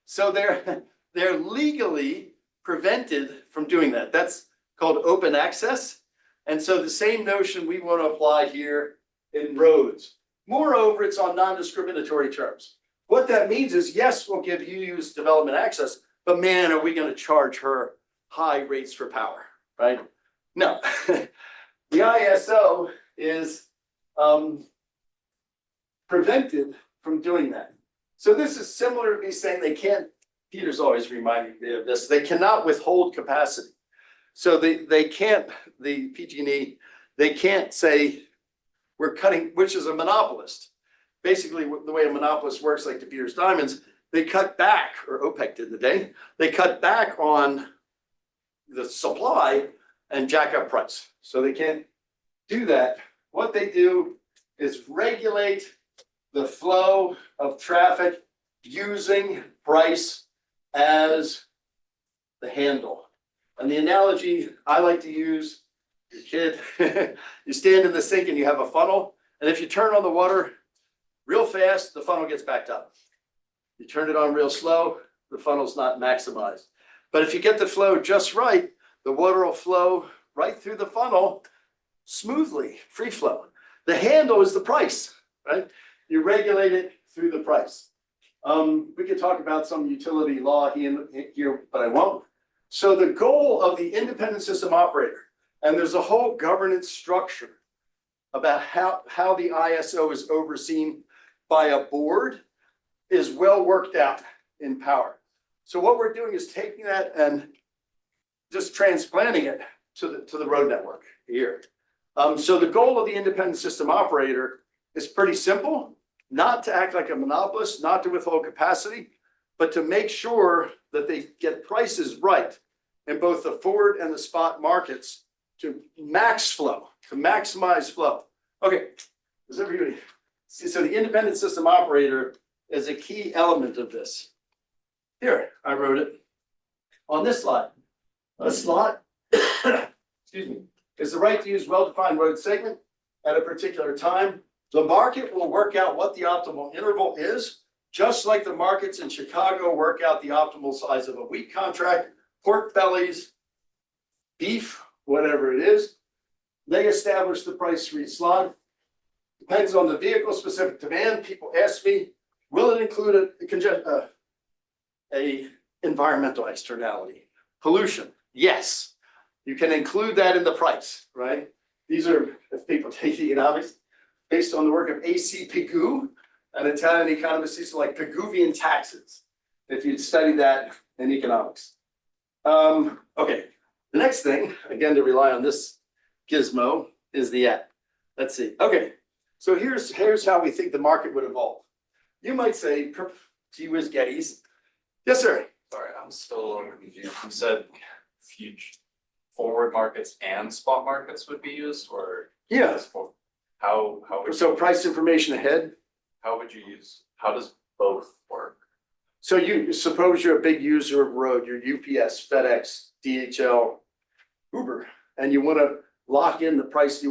Speaker 2: So they're legally prevented from doing that. That's called open access. And so the same notion we want to apply here in roads. Moreover, it's on non-discriminatory terms. What that means is, yes, we'll give UU's development access, but man, are we going to charge her high rates for power, right? No. The ISO is prevented from doing that. So this is similar to me saying they can't, Peter's always reminding me of this, they cannot withhold capacity. So they can't, the PG&E, they can't say we're cutting, which is a monopolist. Basically, the way a monopolist works, like De Beers Diamonds, they cut back, or OPEC did in the day, they cut back on the supply and jack up price. So they can't do that. What they do is regulate the flow of traffic using price as the handle. And the analogy I like to use, your kid, you stand in the sink and you have a funnel, and if you turn on the water real fast, the funnel gets backed up. You turn it on real slow, the funnel's not maximized. But if you get the flow just right, the water will flow right through the funnel smoothly, free flow. The handle is the price, right? You regulate it through the price. We could talk about some utility law here, but I won't. So the goal of the independent system operator, and there's a whole governance structure about how the ISO is overseen by a board, is well worked out in power. So what we're doing is taking that and just transplanting it to the road network here. So the goal of the independent system operator is pretty simple, not to act like a monopolist, not to withhold capacity, but to make sure that they get prices right in both the forward and the spot markets to max flow, to maximize flow. Okay, does everybody see? So the independent system operator is a key element of this. Here, I wrote it on this slide. A slot
Speaker 3: excuse me, is the right to use well-defined road segment at a particular time. The market will work out what the optimal interval is, just like the markets in Chicago work out the optimal size of a wheat contract, pork bellies, beef, whatever it is. They establish the price for each slot. Depends on the vehicle specific demand. People ask me, will it include a environmental externality? Pollution, yes. You can include that in the price, right? These are, if people take the economics, based on the work of A.C. Pigou, an Italian economist, used to like Piguvian taxes, if you'd studied that in economics. Okay, the next thing, again, to rely on this gizmo is the app. Let's see. Okay, so here's how we think the market would evolve. You might say, to you as Geddes. Yes, sir.
Speaker 9: Sorry, I'm still a little confused. You said future forward markets and spot markets would be used, or?
Speaker 3: Yeah.
Speaker 9: How would
Speaker 3: So
Speaker 9: you,
Speaker 3: price information ahead.
Speaker 9: how would you use, how does both work?
Speaker 3: So you suppose you're a big user of road, you're UPS, FedEx, DHL, Hoover, and you want to lock in the price you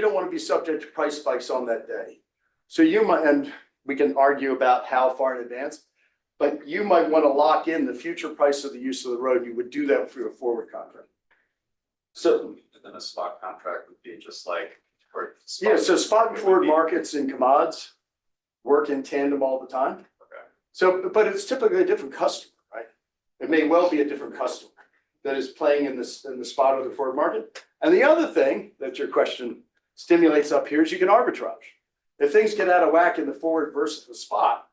Speaker 3: don't want to be subject to price spikes on that day. So you might, and we can argue about how far in advance, but you might want to lock in the future price of the use of the road. You would do that through a forward contract. So
Speaker 9: And then a spot contract would be just like, or.
Speaker 3: yeah, so spot and
Speaker 9: would
Speaker 3: forward
Speaker 9: be-
Speaker 3: markets and commodities work in tandem all the time.
Speaker 9: Okay.
Speaker 3: So, but it's typically a different customer, right? It may well be a different customer that is playing in the spot or the forward market. And the other thing that your question stimulates up here is you can arbitrage. If things get out of whack in the forward versus the spot,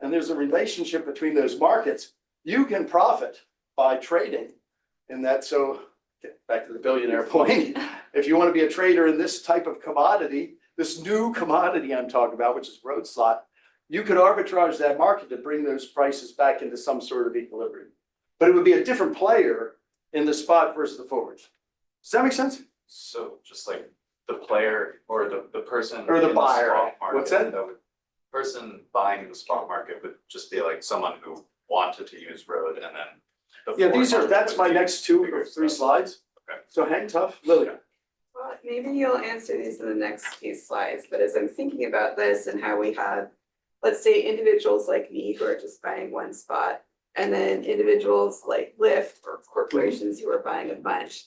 Speaker 3: and there's a relationship between those markets, you can profit by trading in that. So back to the billionaire point, if you want to be a trader in this type of commodity, this new commodity I'm talking about, which is road slot, you could arbitrage that market to bring those prices back into some sort of equilibrium. But it would be a different player in the spot versus the forward. Does that make sense?
Speaker 9: So just like the player or the person.
Speaker 3: Or the
Speaker 9: in
Speaker 3: buyer.
Speaker 9: spot market
Speaker 3: What's that?
Speaker 9: would- Person buying the spot market would just be like someone who wanted to use road, and then. the
Speaker 3: Yeah,
Speaker 9: forward market
Speaker 3: that's
Speaker 9: would
Speaker 3: my
Speaker 9: be
Speaker 3: next two
Speaker 9: bigger
Speaker 3: or three
Speaker 9: stuff.
Speaker 3: slides.
Speaker 9: Okay.
Speaker 3: So hang tough, Lillian.
Speaker 10: Well, maybe you'll answer these in the next few slides, but as I'm thinking about this and how we have, let's say, individuals like me who are just buying one spot, and then individuals like Lyft or corporations who are buying a bunch.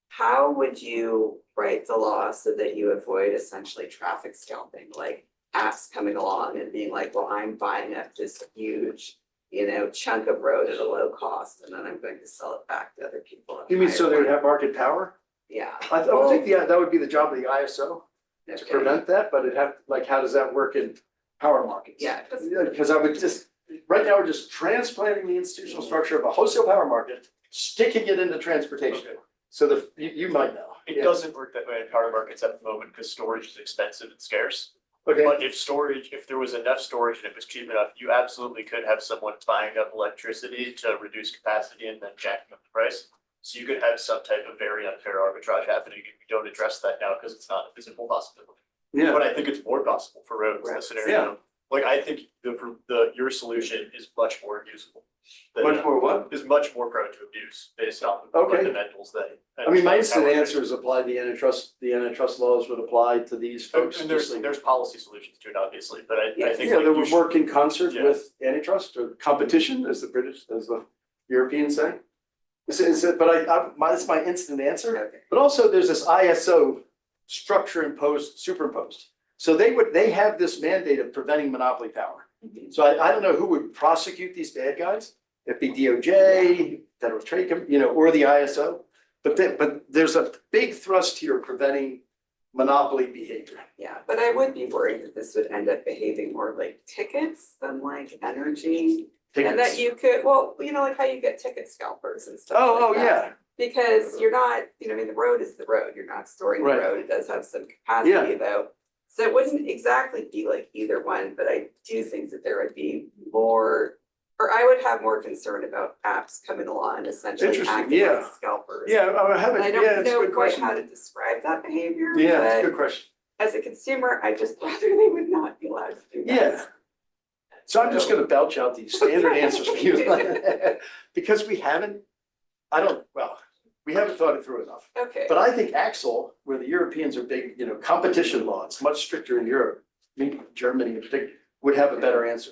Speaker 10: How would you write the law so that you avoid essentially traffic scalping, like apps coming along and being like, well, I'm buying up this huge, chunk of road at a low cost, and then I'm going to sell it back to other people. at
Speaker 3: You mean
Speaker 10: higher
Speaker 3: so they would
Speaker 10: price."
Speaker 3: have market power?
Speaker 10: Yeah.
Speaker 3: I would think that would be the job of the ISO to
Speaker 10: Okay.
Speaker 3: prevent that, but how does that work in power markets?
Speaker 10: Yeah, 'cause-
Speaker 3: Because I would right now, we're just transplanting the institutional structure of a wholesale power market, sticking it into transportation.
Speaker 8: Okay.
Speaker 3: So you might know.
Speaker 8: It
Speaker 3: Yeah.
Speaker 8: doesn't work that way in power markets at the moment because storage is expensive and scarce.
Speaker 3: Okay,
Speaker 8: But if there was enough storage and it was cheap enough, you absolutely could have someone buying up electricity to reduce capacity and then jacking up the price. So you could have some type of very unfair arbitrage happening if you don't address that now because it's not a physical possibility.
Speaker 3: yeah,
Speaker 8: But I think it's more possible for roads in
Speaker 10: Right.
Speaker 8: this scenario. Like, I think your solution is much more usable. than-
Speaker 3: much more what?
Speaker 8: Is much more prone to abuse based on
Speaker 3: Okay.
Speaker 8: fundamentals that.
Speaker 3: I mean, my instant
Speaker 8: Power-
Speaker 3: answer is apply the antitrust laws would apply to these folks.
Speaker 8: And
Speaker 3: just like-
Speaker 8: there's policy solutions to it, obviously, but I
Speaker 10: Yeah.
Speaker 8: think.
Speaker 3: Yeah,
Speaker 8: like,
Speaker 3: that
Speaker 8: you
Speaker 3: would
Speaker 8: should-
Speaker 3: work in concert
Speaker 8: Yeah.
Speaker 3: with antitrust or competition, as the Europeans say. That's my instant answer.
Speaker 10: Okay.
Speaker 3: But also there's this ISO structure superimposed. So they have this mandate of preventing monopoly power. So I don't know who would prosecute these bad guys. It'd be DOJ, Federal Trade or the ISO. But there's a big thrust here of preventing monopoly behavior.
Speaker 10: Yeah, but I would be worried that this would end up behaving more like tickets than like energy. And that
Speaker 3: Tickets.
Speaker 10: you could, well, like how you get ticket scalpers and stuff
Speaker 3: Oh,
Speaker 10: like that.
Speaker 3: yeah.
Speaker 10: Because you're not, the road is the road, you're not storing the
Speaker 3: Right.
Speaker 10: road, it does have some capacity though. So it wouldn't exactly be like either one, but I do think that there would be more, or I would have more concern about apps coming along, essentially
Speaker 3: Interesting,
Speaker 10: acting
Speaker 3: yeah.
Speaker 10: like scalpers.
Speaker 3: Yeah, I haven't,
Speaker 10: And I
Speaker 3: yeah,
Speaker 10: don't
Speaker 3: it's a
Speaker 10: know
Speaker 3: good
Speaker 10: quite
Speaker 3: question.
Speaker 10: how to describe that behavior,
Speaker 3: Yeah, it's a
Speaker 10: but
Speaker 3: good question.
Speaker 10: as a consumer, I just rather they would not be allowed to do that.
Speaker 3: Yeah. So I'm just gonna belch out these standard answers for you. Because we
Speaker 2: We haven't thought it through enough.
Speaker 10: Okay.
Speaker 2: But I think Axel, where the Europeans are big, competition law, it's much stricter in Europe, maybe Germany in particular, would have a better answer.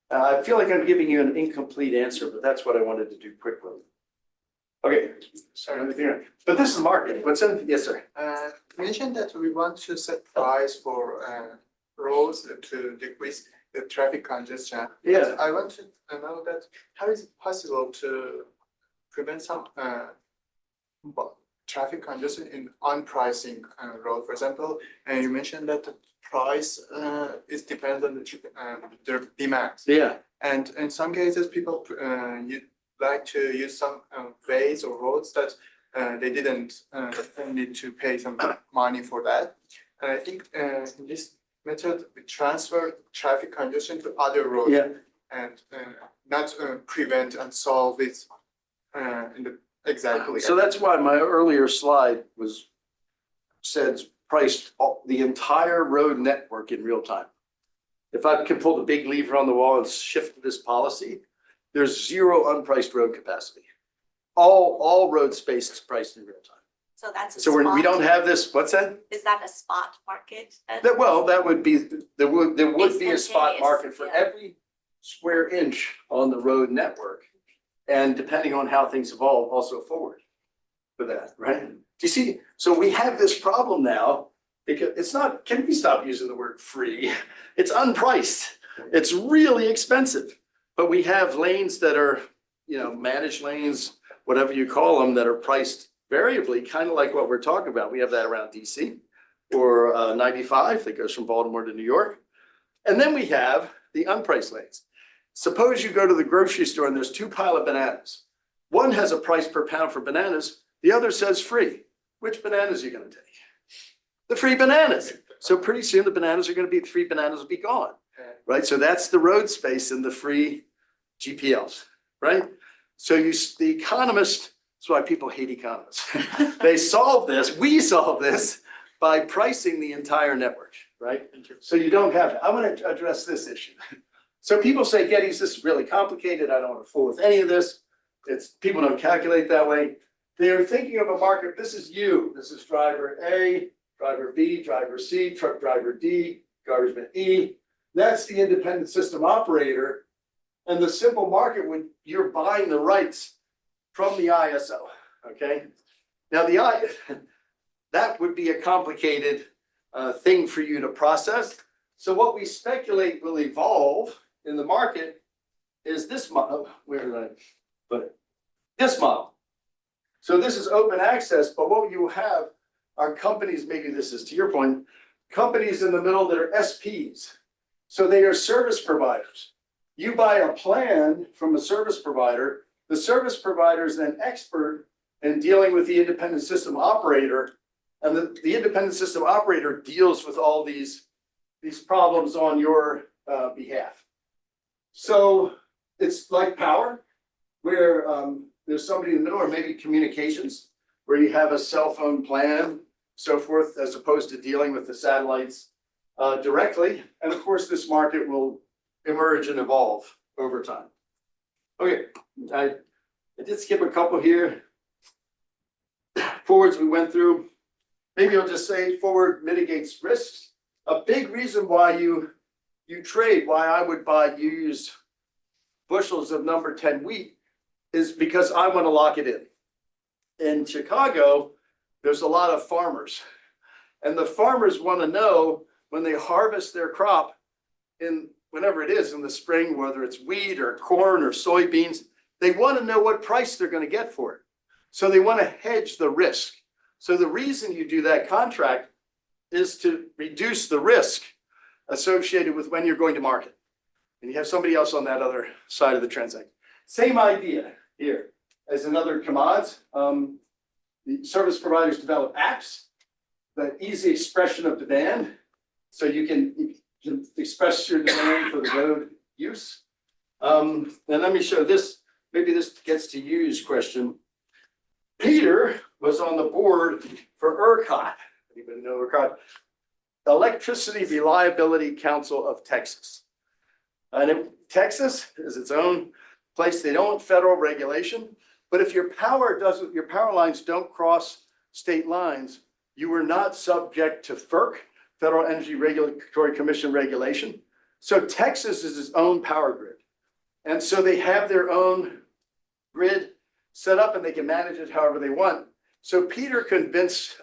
Speaker 2: I feel like I'm giving you an incomplete answer, but that's what I wanted to do quickly. Okay, sorry, anything else? But this is market. What's in? Yes, sir.
Speaker 11: You mentioned that we want to set price for roads to decrease the traffic congestion.
Speaker 2: Yeah.
Speaker 11: I want to know that how is it possible to prevent some traffic congestion in unpricing road, for example, and you mentioned that the price is dependent on their demands.
Speaker 2: Yeah.
Speaker 11: And in some cases, people you like to use some ways or roads that they didn't need to pay some money for that. And I think in this method, we transfer traffic congestion to other roads.
Speaker 2: Yeah.
Speaker 11: And not prevent and solve it in the exactly.
Speaker 2: So that's why my earlier slide said priced the entire road network in real time. If I can pull the big lever on the wall and shift this policy, there's zero unpriced road capacity. All road space is priced in real time.
Speaker 1: So that's a
Speaker 2: So
Speaker 1: spot.
Speaker 2: we don't have this, what's that?
Speaker 1: Is that a spot market?
Speaker 2: That would be, there would be a spot
Speaker 1: Instantaneous,
Speaker 2: market for
Speaker 1: yeah.
Speaker 2: every square inch on the road network. And depending on how things evolve, also forward for that, right? Do you see? So we have this problem now because it's not, can we stop using the word free? It's unpriced. It's really expensive. But we have lanes that are, managed lanes, whatever you call them, that are priced variably, kind of like what we're talking about. We have that around DC or 95 that goes from Baltimore to New York. And then we have the unpriced lanes. Suppose you go to the grocery store and there's two piles of bananas. One has a price per pound for bananas. The other says free. Which bananas are you going to take? The free bananas. So pretty soon the bananas are going to be, the free bananas will be gone, right? So that's the road space and the free GPLs, right? So the economist, that's why people hate economists. They solve this, we solve this by pricing the entire network, right? So you don't have, I want to address this issue. So people say, Geddes, this is really complicated. I don't want to fool with any of this. People don't calculate that way. They're thinking of a market. This is you. This is driver A, driver B, driver C, truck driver D, garbage man E. That's the independent system operator. And the simple market you're buying the rights from the ISO, okay? Now that would be a complicated thing for you to process. So what we speculate will evolve in the market is this model. Where did I put it? This model. So this is open access, but what you have are companies, maybe this is to your point, companies in the middle that are SPs. So they are service providers. You buy a plan from a service provider. The service provider is then expert in dealing with the independent system operator. And the independent system operator deals with all these problems on your behalf. So it's like power, where there's somebody in the middle, or maybe communications, where you have a cell phone plan, so forth, as opposed to dealing with the satellites directly. And of course, this market will emerge and evolve over time. Okay, I did skip a couple here. Forwards we went through. Maybe I'll just say forward mitigates risks. A big reason why you trade, why I would buy used bushels of number 10 wheat is because I want to lock it in. In Chicago, there's a lot of farmers. And the farmers want to know when they harvest their crop in whenever it is in the spring, whether it's wheat or corn or soybeans, they want to know what price they're going to get for it. So they want to hedge the risk. So the reason you do that contract is to reduce the risk associated with when you're going to market. And you have somebody else on that other side of the transaction. Same idea here as in other commodities. The service providers develop apps, the easy expression of demand. So you can express your demand for the road use. And let me show this. Maybe this gets to you's question. Peter was on the board for ERCOT. Anybody know ERCOT? Electricity Reliability Council of Texas. And Texas is its own place. They don't want federal regulation.
Speaker 3: But if your power lines don't cross state lines, you are not subject to FERC, Federal Energy Regulatory Commission regulation. So Texas is its own power grid. And so they have their own grid set up and they can manage it however they want. So Peter convinced,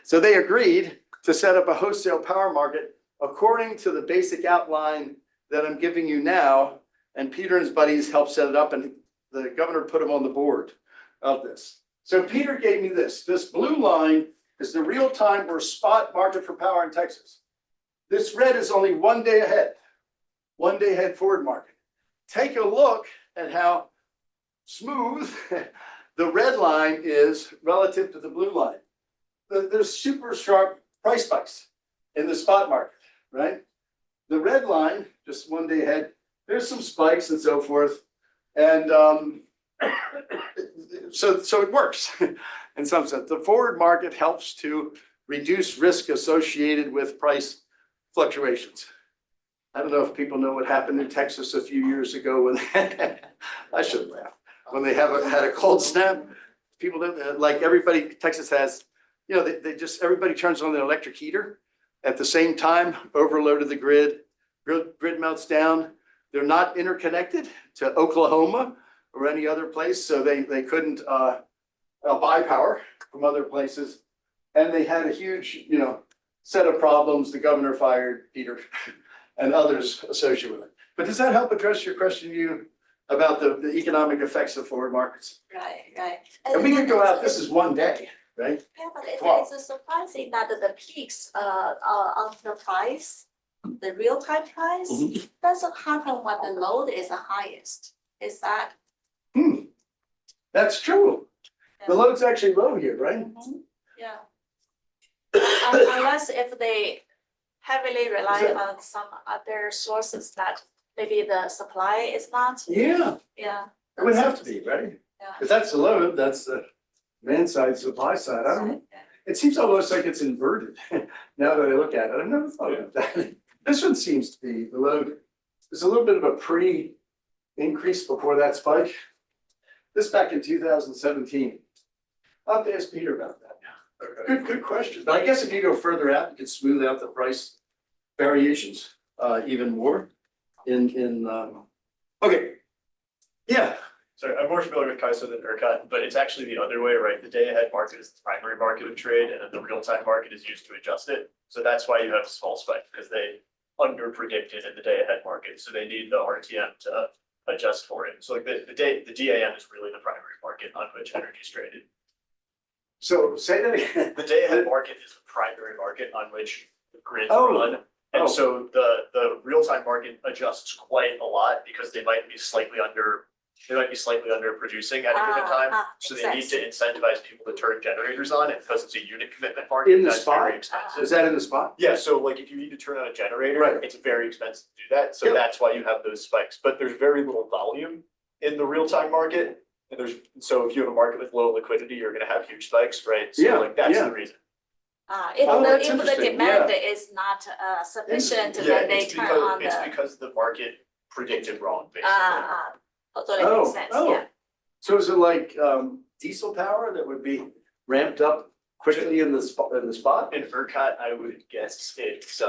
Speaker 3: so they agreed to set up a wholesale power market according to the basic outline that I'm giving you now. And Peter and his buddies helped set it up and the governor put him on the board of this. So Peter gave me this. This blue line is the real-time or spot market for power in Texas. This red is only 1 day ahead, 1 day ahead forward market. Take a look at how smooth the red line is relative to the blue line. There's super sharp price spikes in the spot market, right? The red line, just 1 day ahead, there's some spikes and so forth. And so it works in some sense. The forward market helps to reduce risk associated with price fluctuations. I don't know if people know what happened in Texas a few years ago when I shouldn't laugh. When they had a cold snap, people didn't like everybody. Texas has, you know, they just everybody turns on the electric heater at the same time, overloaded the grid. Grid melts down. They're not interconnected to Oklahoma or any other place, so they couldn't buy power from other places, and they had a huge, you know, set of problems. The governor fired Peter and others associated with it. But does that help address your question, you, about the economic effects of forward markets?
Speaker 1: Right.
Speaker 3: And we can go out, this is 1 day, right?
Speaker 1: Yeah, but
Speaker 3: Wow.
Speaker 1: it's surprising that the peaks of the price, the real time price,
Speaker 3: Mhm.
Speaker 1: doesn't happen when the load is the highest. Is that?
Speaker 3: That's true. The load's actually low here, right?
Speaker 1: Yeah. Unless if they heavily rely
Speaker 3: that-
Speaker 1: on some other sources that maybe the supply is not,
Speaker 3: Yeah,
Speaker 1: yeah.
Speaker 3: it would have to be, right?
Speaker 1: Yeah.
Speaker 3: If that's the load, that's the demand side, supply side. I don't know. It seems almost like it's inverted now that I look at it. I've never thought of that. This one seems to be the load. There's a little bit of a pre-increase before that spike. This back in 2017. I'll have to ask Peter about that. Good question. But I guess if you go further out, you can smooth out the price variations even more okay. Yeah.
Speaker 8: Sorry, I'm more familiar with CAISO than ERCOT, but it's actually the other way, right? The day ahead market is the primary market of trade and then the real time market is used to adjust it. So that's why you have a small spike because they under predicted in the day ahead market. So they need the RTM to adjust for it. So like the DAM is really the primary market on which energy is traded.
Speaker 3: So say that again.
Speaker 8: The day ahead market is the primary market on which the grids
Speaker 3: Oh.
Speaker 8: run.
Speaker 3: Oh.
Speaker 8: And so the real time market adjusts quite a lot because they might be slightly under producing at a given time. So they need to incentivize people to turn generators on, and because it's a unit commitment market,
Speaker 3: In the
Speaker 8: that's
Speaker 3: spot?
Speaker 8: very expensive.
Speaker 3: Is that in the spot?
Speaker 8: Yeah, so like if you need to turn on a generator,
Speaker 3: Right.
Speaker 8: it's very expensive to do that, so
Speaker 3: Yep.
Speaker 8: that's why you have those spikes, but there's very little volume in the real-time market. And so if you have a market with low liquidity, you're gonna have huge spikes, right?
Speaker 3: Yeah,
Speaker 8: So like that's
Speaker 3: yeah.
Speaker 8: the reason.
Speaker 1: If
Speaker 3: Oh, that's
Speaker 1: the
Speaker 3: interesting,
Speaker 1: demand is not sufficient,
Speaker 8: Yeah,
Speaker 1: then they turn on
Speaker 8: it's
Speaker 1: the,
Speaker 8: because the market predicted wrong, basically.
Speaker 1: totally
Speaker 3: Oh,
Speaker 1: makes sense,
Speaker 3: oh.
Speaker 1: yeah.
Speaker 3: So is it like diesel power that would be ramped up quickly in the spot?
Speaker 8: In ERCOT, I would guess it's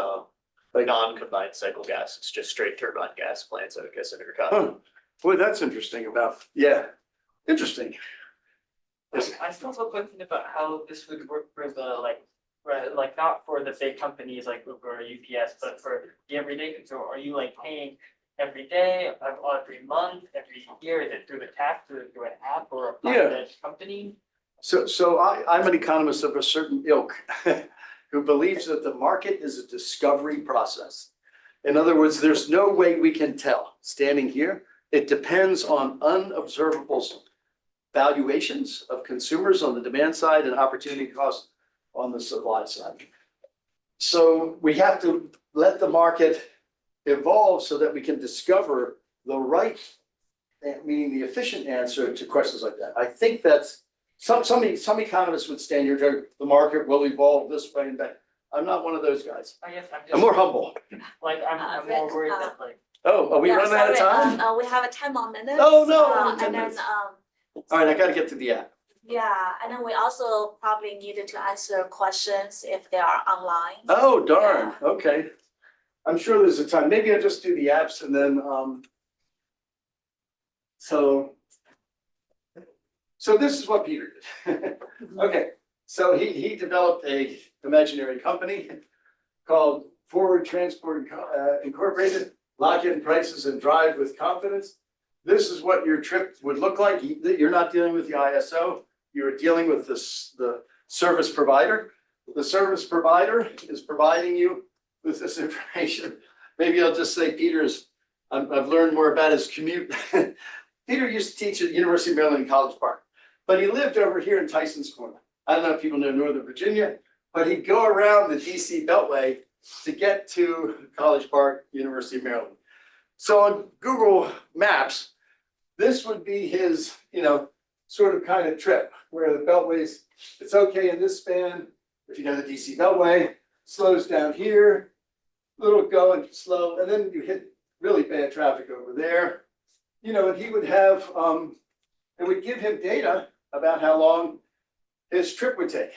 Speaker 3: Like-
Speaker 8: non-combined cycle gas, it's just straight turbine gas plants, I would guess in ERCOT.
Speaker 3: Huh. Boy, that's interesting interesting.
Speaker 12: I still have a question about how this would work for the like not for the big companies like Hoover or UPS, but for the everyday consumer. Are you like paying every day, every month, every year? Is it through the tax, or through an app or a private company?
Speaker 3: So I'm an economist of a certain ilk who believes that the market is a discovery process. In other words, there's no way we can tell standing here. It depends on unobservable valuations of consumers on the demand side and opportunity cost on the supply side. So we have to let the market evolve so that we can discover the right, meaning the efficient answer to questions like that. I think that's some economists would stand here and say the market will evolve this way and that. I'm not one of those guys.
Speaker 12: I guess I'm just
Speaker 3: I'm more humble.
Speaker 12: like I'm more worried that like
Speaker 3: Oh, are we
Speaker 1: Yeah,
Speaker 3: running out of
Speaker 1: sorry,
Speaker 3: time?
Speaker 1: we have 10 more minutes.
Speaker 3: Oh, no, only 10
Speaker 1: And then,
Speaker 3: minutes.
Speaker 2: All right, I gotta get to the app.
Speaker 1: Yeah, and then we also probably needed to answer questions if they are online.
Speaker 2: Oh, darn, okay. I'm sure there's a time, maybe I'll just do the apps and then, so this is what Peter did. Okay, so he developed a imaginary company called Forward Transport Incorporated, lock in prices and drive with confidence. This is what your trip would look like. You're not dealing with the ISO, you're dealing with the service provider. The service provider is providing you with this information. Maybe I'll just say I've learned more about his commute. Peter used to teach at University of Maryland in College Park, but he lived over here in Tyson's Corner. I don't know if people know Northern Virginia, but he'd go around the DC Beltway to get to College Park, University of Maryland. So on Google Maps, this would be his, sort of kind of trip where the Beltways, it's okay in this span. If you know the DC Beltway, slows down here, little going slow, and then you hit really bad traffic over there. And he would have, it would give him data about how long his trip would take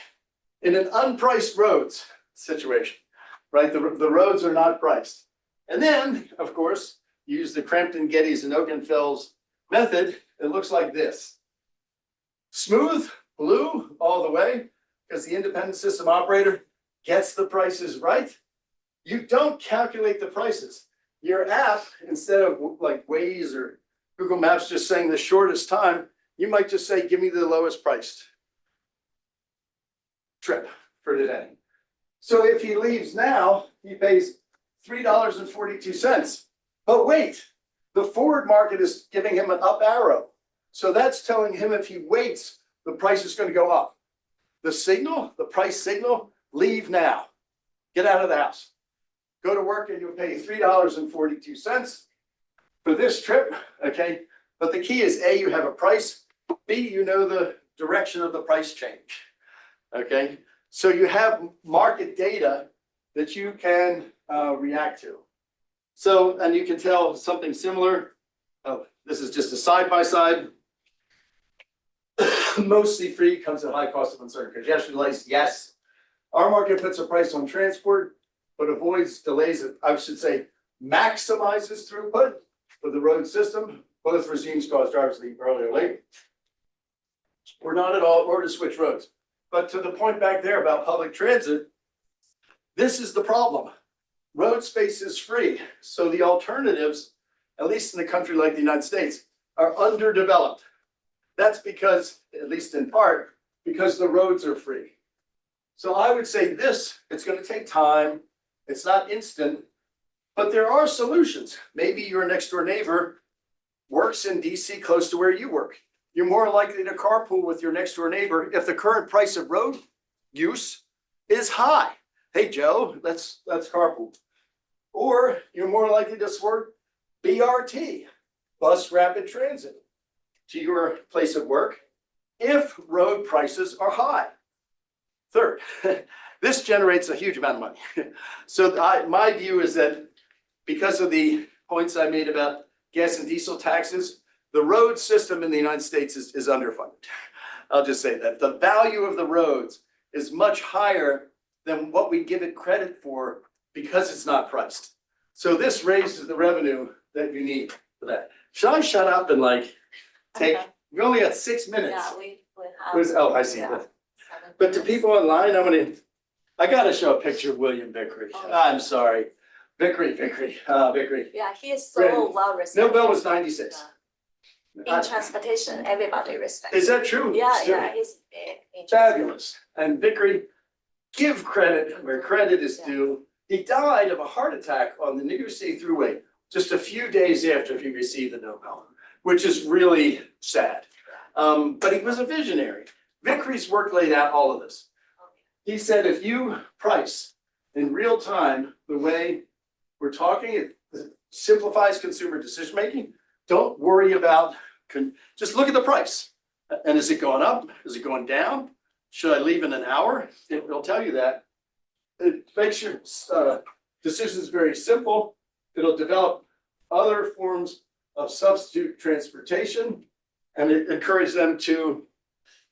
Speaker 2: in an unpriced roads situation, right? The roads are not priced. And then, of course, use the Crampton, Geddes, and Oakenfels method. It looks like this. Smooth, blue all the way, because the independent system operator gets the prices right. You don't calculate the prices. Your app, instead of like Waze or Google Maps just saying the shortest time, you might just say, give me the lowest priced trip for today. So if he leaves now, he pays $3.42. But wait, the forward market is giving him an up arrow. So that's telling him if he waits, the price is going to go up. The signal, the price signal, leave now. Get out of the house. Go to work and you'll pay $3.42 for this trip, okay? But the key is A, you have a price. B, you know the direction of the price change, okay? So you have market data that you can react to. So, and you can tell something similar. Oh, this is just a side-by-side. Mostly free, comes at high cost of uncertain congestion delays. Yes, our market puts a price on transport, but avoids delays. I should say maximizes throughput for the road system. Both regimes cause drivers to leave early or late. We're not at all, or to switch roads. But to the point back there about public transit, this is the problem. Road space is free, so the alternatives, at least in a country like the United States, are underdeveloped. That's because, at least in part, because the roads are free. So I would say this, it's going to take time. It's not instant, but there are solutions. Maybe your next door neighbor works in DC close to where you work. You're more likely to carpool with your next door neighbor if the current price of road use is high. Hey, Joe, let's carpool. Or you're more likely to support BRT, bus rapid transit, to your place of work if road prices are high. Third, this generates a huge amount of money. So my view is that because of the points I made about gas and diesel taxes, the road system in the United States is underfunded. I'll just say that. The value of the roads is much higher than what we give it credit for because it's not priced. So this raises the revenue that you need for that. Should I shut up and take, we only got 6 minutes.
Speaker 1: Yeah, we have.
Speaker 2: Oh, I see.
Speaker 1: Yeah.
Speaker 2: But to people online, I gotta show a picture of William Vickery. I'm sorry. Vickery.
Speaker 1: Yeah, he is
Speaker 2: Great.
Speaker 1: so well respected.
Speaker 2: Nobel was 96.
Speaker 1: In transportation, everybody respects.
Speaker 2: Is that true?
Speaker 1: Yeah,
Speaker 2: Still?
Speaker 1: yeah, he's big. in
Speaker 2: Fabulous. And Vickery, give credit where credit is due. He died of a heart attack on the New York City Thruway just a few days after he received the Nobel, which is really sad. But he was a visionary. Vickery's work laid out all of this. He said, if you price in real time the way we're talking, it simplifies consumer decision making. Don't worry about, just look at the price. And is it going up? Is it going down? Should I leave in an hour? It'll tell you that. It makes your decisions very simple. It'll develop other forms of substitute transportation. And it encouraged them to,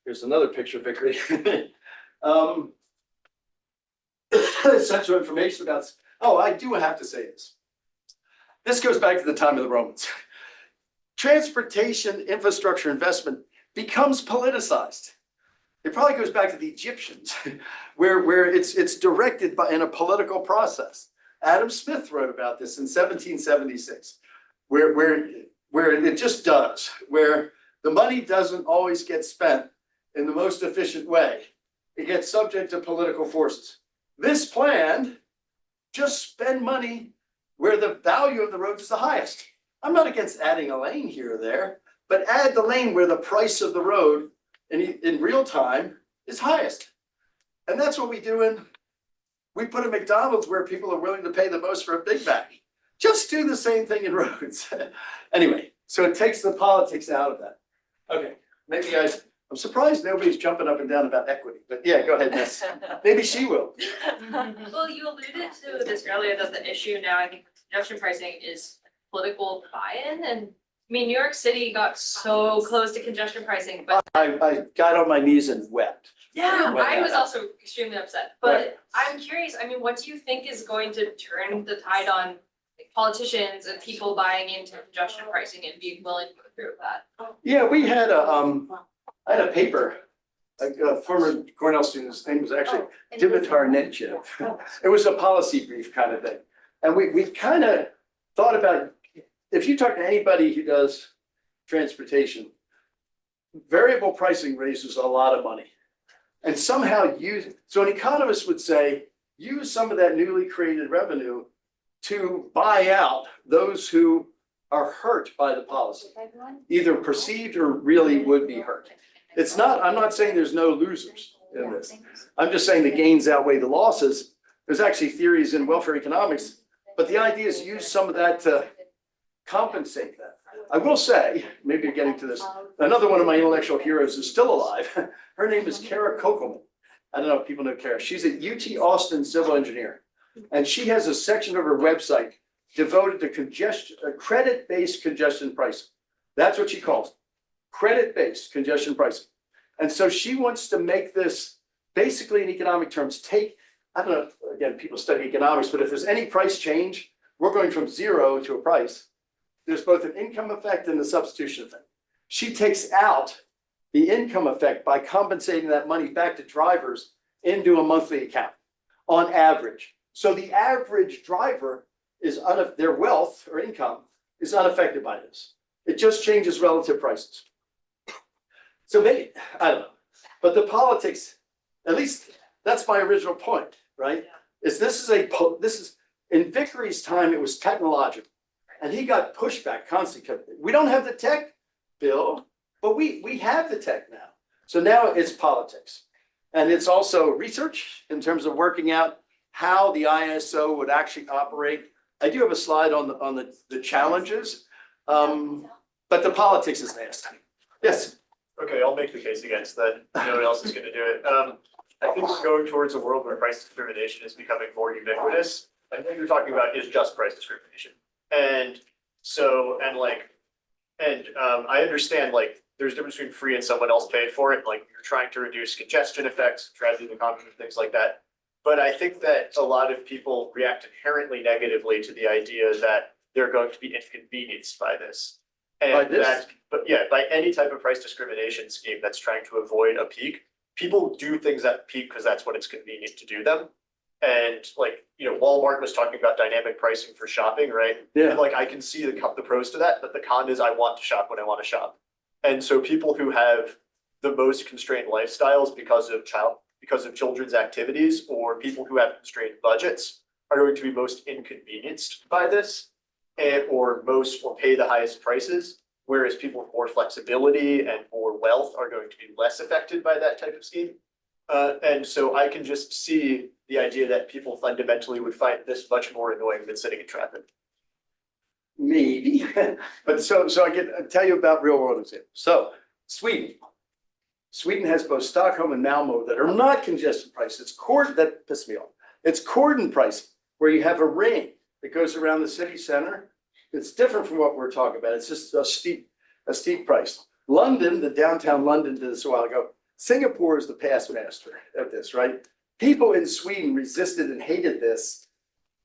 Speaker 2: here's another picture of Vickery. Essential information about, oh, I do have to say this. This goes back to the time of the Romans. Transportation infrastructure investment becomes politicized. It probably goes back to the Egyptians, where it's directed by in a political process. Adam Smith wrote about this in 1776, where it just does, where the money doesn't always get spent in the most efficient way. It gets subject to political forces. This plan, just spend money where the value of the road is the highest. I'm not against adding a lane here or there, but add the lane where the price of the road in real time is highest. And that's what we do we put a McDonald's where people are willing to pay the most for a Big Mac. Just do the same thing in roads. Anyway, so it takes the politics out of that. Okay, maybe I'm surprised nobody's jumping up and down about equity, but yeah, go ahead, Miss. Maybe she will.
Speaker 13: Well, you alluded to this earlier, that the issue now, I think, with congestion pricing is political buy-in, and I mean, New York City got so close to congestion pricing, but
Speaker 2: I got on my knees and wept.
Speaker 13: yeah,
Speaker 2: Well,
Speaker 13: I was
Speaker 2: yeah.
Speaker 13: also extremely upset. But I'm curious, I mean, what do you think is going to turn the tide on like, politicians and people buying into congestion pricing and being willing to go through with that?
Speaker 2: Yeah, we had I had a paper, a former Cornell student, his name was actually Dimitar Netchev. It was a policy brief kind of thing. And we kind of thought about, if you talk to anybody who does transportation, variable pricing raises a lot of money. And somehow so an economist would say, use some of that newly created revenue to buy out those who are hurt by the policy, either perceived or really would be hurt. It's not, I'm not saying there's no losers in this. I'm just saying the gains outweigh the losses. There's actually theories in welfare economics, but the idea is use some of that to compensate that. I will say, maybe you're getting to this, another one of my intellectual heroes is still alive. Her name is Kara Kokelman. I don't know if people know Kara. She's a UT Austin civil engineer. And she has a section of her website devoted to credit-based congestion pricing. That's what she calls it, credit-based congestion pricing. And so she wants to make this, basically in economic terms, I don't know, again, people study economics, but if there's any price change, we're going from zero to a price. There's both an income effect and a substitution effect. She takes out the income effect by compensating that money back to drivers into a monthly account on average. So the average driver their wealth or income is unaffected by this. It just changes relative prices. So maybe, I don't know, but the politics, at least that's my original point, right? This is in Vickery's time, it was technological. And he got pushback constantly. We don't have the tech, Bill, but we have the tech now. So now it's politics. And it's also research in terms of working out how the ISO would actually operate. I do have a slide on the challenges, but the politics is nasty. Yes.
Speaker 8: Okay, I'll make the case against that. No one else is gonna do it. I think we're going towards a world where price discrimination is becoming more ubiquitous. I think you're talking about is just price discrimination. And so, I understand like there's a difference between free and someone else paid for it. Like you're trying to reduce congestion effects, traffic economy, things like that. But I think that a lot of people react inherently negatively to the idea that they're going to be inconvenienced by this. And by any type of price discrimination scheme that's trying to avoid a peak, people do things at peak because that's when it's convenient to do them. And Walmart was talking about dynamic pricing for shopping, right?
Speaker 2: Yeah.
Speaker 8: And I can see the pros to that, but the con is I want to shop when I want to shop. And so people who have the most constrained lifestyles because of children's activities or people who have constrained budgets are going to be most inconvenienced by this or pay the highest prices, whereas people with more flexibility and more wealth are going to be less affected by that type of scheme. And so I can just see the idea that people fundamentally would find this much more annoying than sitting in traffic.
Speaker 2: Maybe, but so I tell you about real world examples. So Sweden has both Stockholm and Malmo that are not congestion prices. It's that pissed me off. It's cordon pricing, where you have a ring that goes around the city center. It's different from what we're talking about. It's just a steep price. London, the downtown London did this a while ago. Singapore is the past master of this, right? People in Sweden resisted and hated this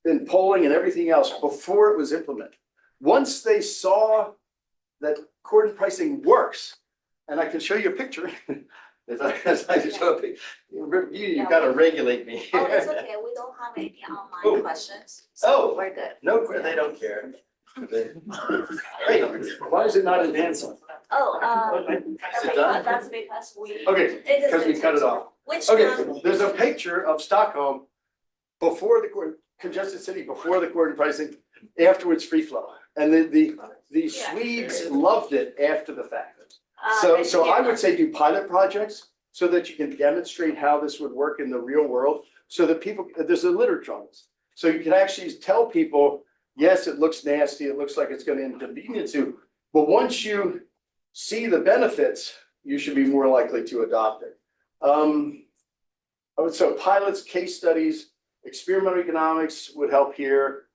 Speaker 2: in polling and everything else before it was implemented. Once they saw that cordon pricing works, and I can show you a picture. If I show a picture, you gotta regulate me.
Speaker 1: Oh, it's okay, we don't have any online
Speaker 2: Oh.
Speaker 1: questions,
Speaker 2: Oh.
Speaker 1: so we're good.
Speaker 2: No, they don't care. Great, why is it not advancing?
Speaker 1: Oh,
Speaker 2: Is it done?
Speaker 1: that's because we.
Speaker 2: Okay,
Speaker 1: it is
Speaker 2: because we cut it off.
Speaker 1: Which,
Speaker 2: Okay, there's a picture of Stockholm before the congested city, before the cordon pricing, afterwards free flow. And the Swedes loved it after the fact. So I would say do pilot projects so that you can demonstrate how this would work in the real world. So that people, there's a literature on this. So you can actually tell people, yes, it looks nasty, it looks like it's gonna inconvenience you. But once you see the benefits, you should be more likely to adopt it. So pilots, case studies, experimental economics would help here.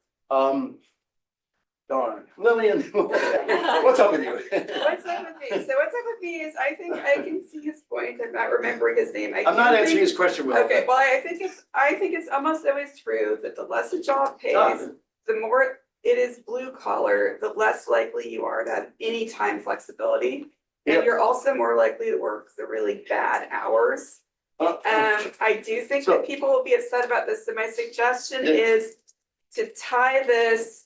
Speaker 2: Darn, Lillian, what's up with you?
Speaker 10: What's up with me? So what's up with me is I think I can see his point. I'm not remembering his name.
Speaker 2: I'm not answering his question, Will.
Speaker 10: Okay, well, I think it's almost always true that the less a job pays, the more it is blue collar, the less likely you are to have any time flexibility. And
Speaker 2: Yep.
Speaker 10: you're also more likely to work the really bad hours. I do think that people will be upset about this, so my suggestion
Speaker 2: Yeah.
Speaker 10: is to tie this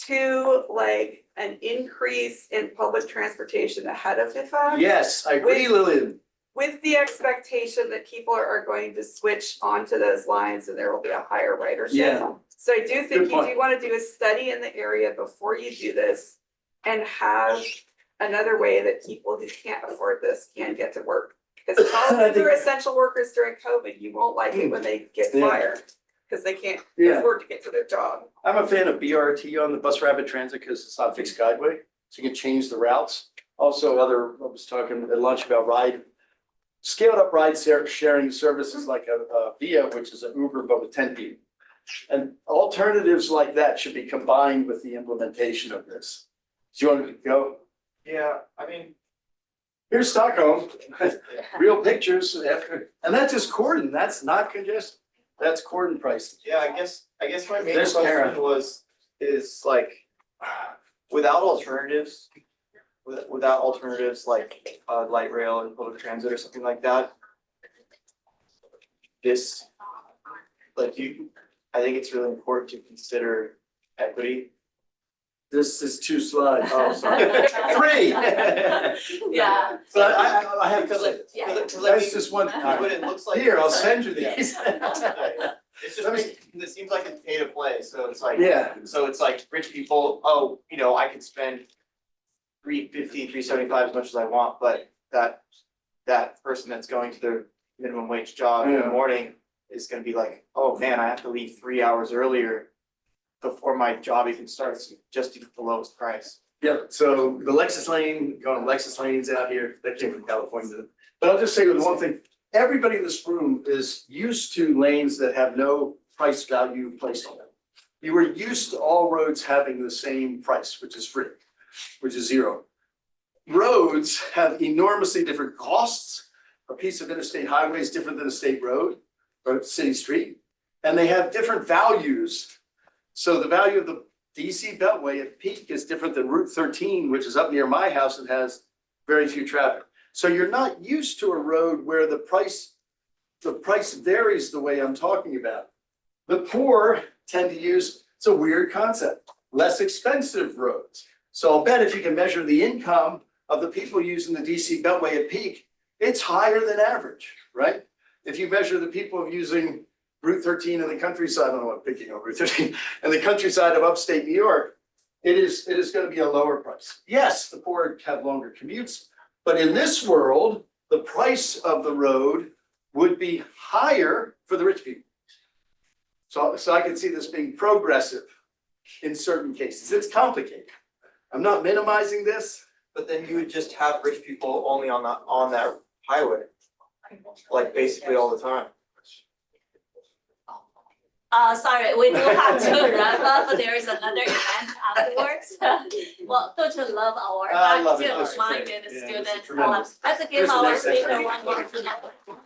Speaker 10: to like an increase in public transportation ahead of the fact.
Speaker 2: Yes, I agree, Lillian.
Speaker 10: With the expectation that people are going to switch onto those lines and there will be a higher ridership.
Speaker 2: Yeah.
Speaker 10: So I do
Speaker 2: Good
Speaker 10: think you
Speaker 2: point.
Speaker 10: do want to do a study in the area before you do this and have another way that people who can't afford this can get to work. Because all of these are essential workers during COVID, you won't like it when they get
Speaker 2: Yeah.
Speaker 10: fired, because they can't
Speaker 2: Yeah.
Speaker 10: afford to get to their job.
Speaker 2: I'm a fan of BRT on the bus rapid transit because it's not fixed guideway, so you can change the routes. Also, I was talking at lunch about scaled up ride sharing services like a Via, which is an Uber, but with 10 people. And alternatives like that should be combined with the implementation of this. Do you want to go?
Speaker 5: Yeah, I mean,
Speaker 2: Here's Stockholm, real pictures after, and that's just cordon, that's not congestion, that's cordon pricing.
Speaker 5: yeah, I guess my main
Speaker 2: There's Karen.
Speaker 5: question is like, without alternatives, without alternatives like light rail and public transit or something like that. This, like I think it's really important to consider equity.
Speaker 2: This is 2 slides.
Speaker 5: Oh, sorry.
Speaker 2: 3.
Speaker 1: Yeah.
Speaker 2: But I have to,
Speaker 1: Yeah.
Speaker 2: that's just one.
Speaker 5: But it looks like.
Speaker 2: Here, I'll send you these.
Speaker 5: It's just, it seems like it's pay to play, so it's like.
Speaker 2: Yeah.
Speaker 5: So it's like rich people, oh, I could spend $350, $375 as much as I want, but that person that's going to their minimum wage job in the
Speaker 2: Yeah.
Speaker 5: morning is gonna be like, oh man, I have to leave 3 hours earlier before my job even starts just to get the lowest price.
Speaker 2: Yep, so the Lexus lane, going to Lexus lanes out here, that came from California. But I'll just say with one thing, everybody in this room is used to lanes that have no price value placed on them. You were used to all roads having the same price, which is free, which is 0. Roads have enormously different costs. A piece of interstate highway is different than a state road or city street, and they have different values. So the value of the DC Beltway at peak is different than Route 13, which is up near my house and has very few traffic. So you're not used to a road where the price varies the way I'm talking about. The poor tend to use, it's a weird concept, less expensive roads. So I'll bet if you can measure the income of the people using the DC Beltway at peak, it's higher than average, right? If you measure the people using Route 13 in the countryside, I don't know what picking on Route 13, in the countryside of upstate New York, it is going to be a lower price. Yes, the poor have longer commutes, but in this world, the price of the road would be higher for the rich people. So I can see this being progressive in certain cases. It's complicated. I'm not minimizing this.
Speaker 5: But then you would just have rich people only on that highway, like basically all the time.
Speaker 1: Sorry, we do have to wrap up, but there is another event afterwards. Well, don't you love our
Speaker 2: I love it.
Speaker 1: active
Speaker 2: That's great.
Speaker 1: minded
Speaker 2: Yeah, this is
Speaker 1: students?
Speaker 2: tremendous.
Speaker 1: Let's give
Speaker 2: Here's the
Speaker 1: our
Speaker 2: next
Speaker 1: speaker
Speaker 2: section.
Speaker 1: one more.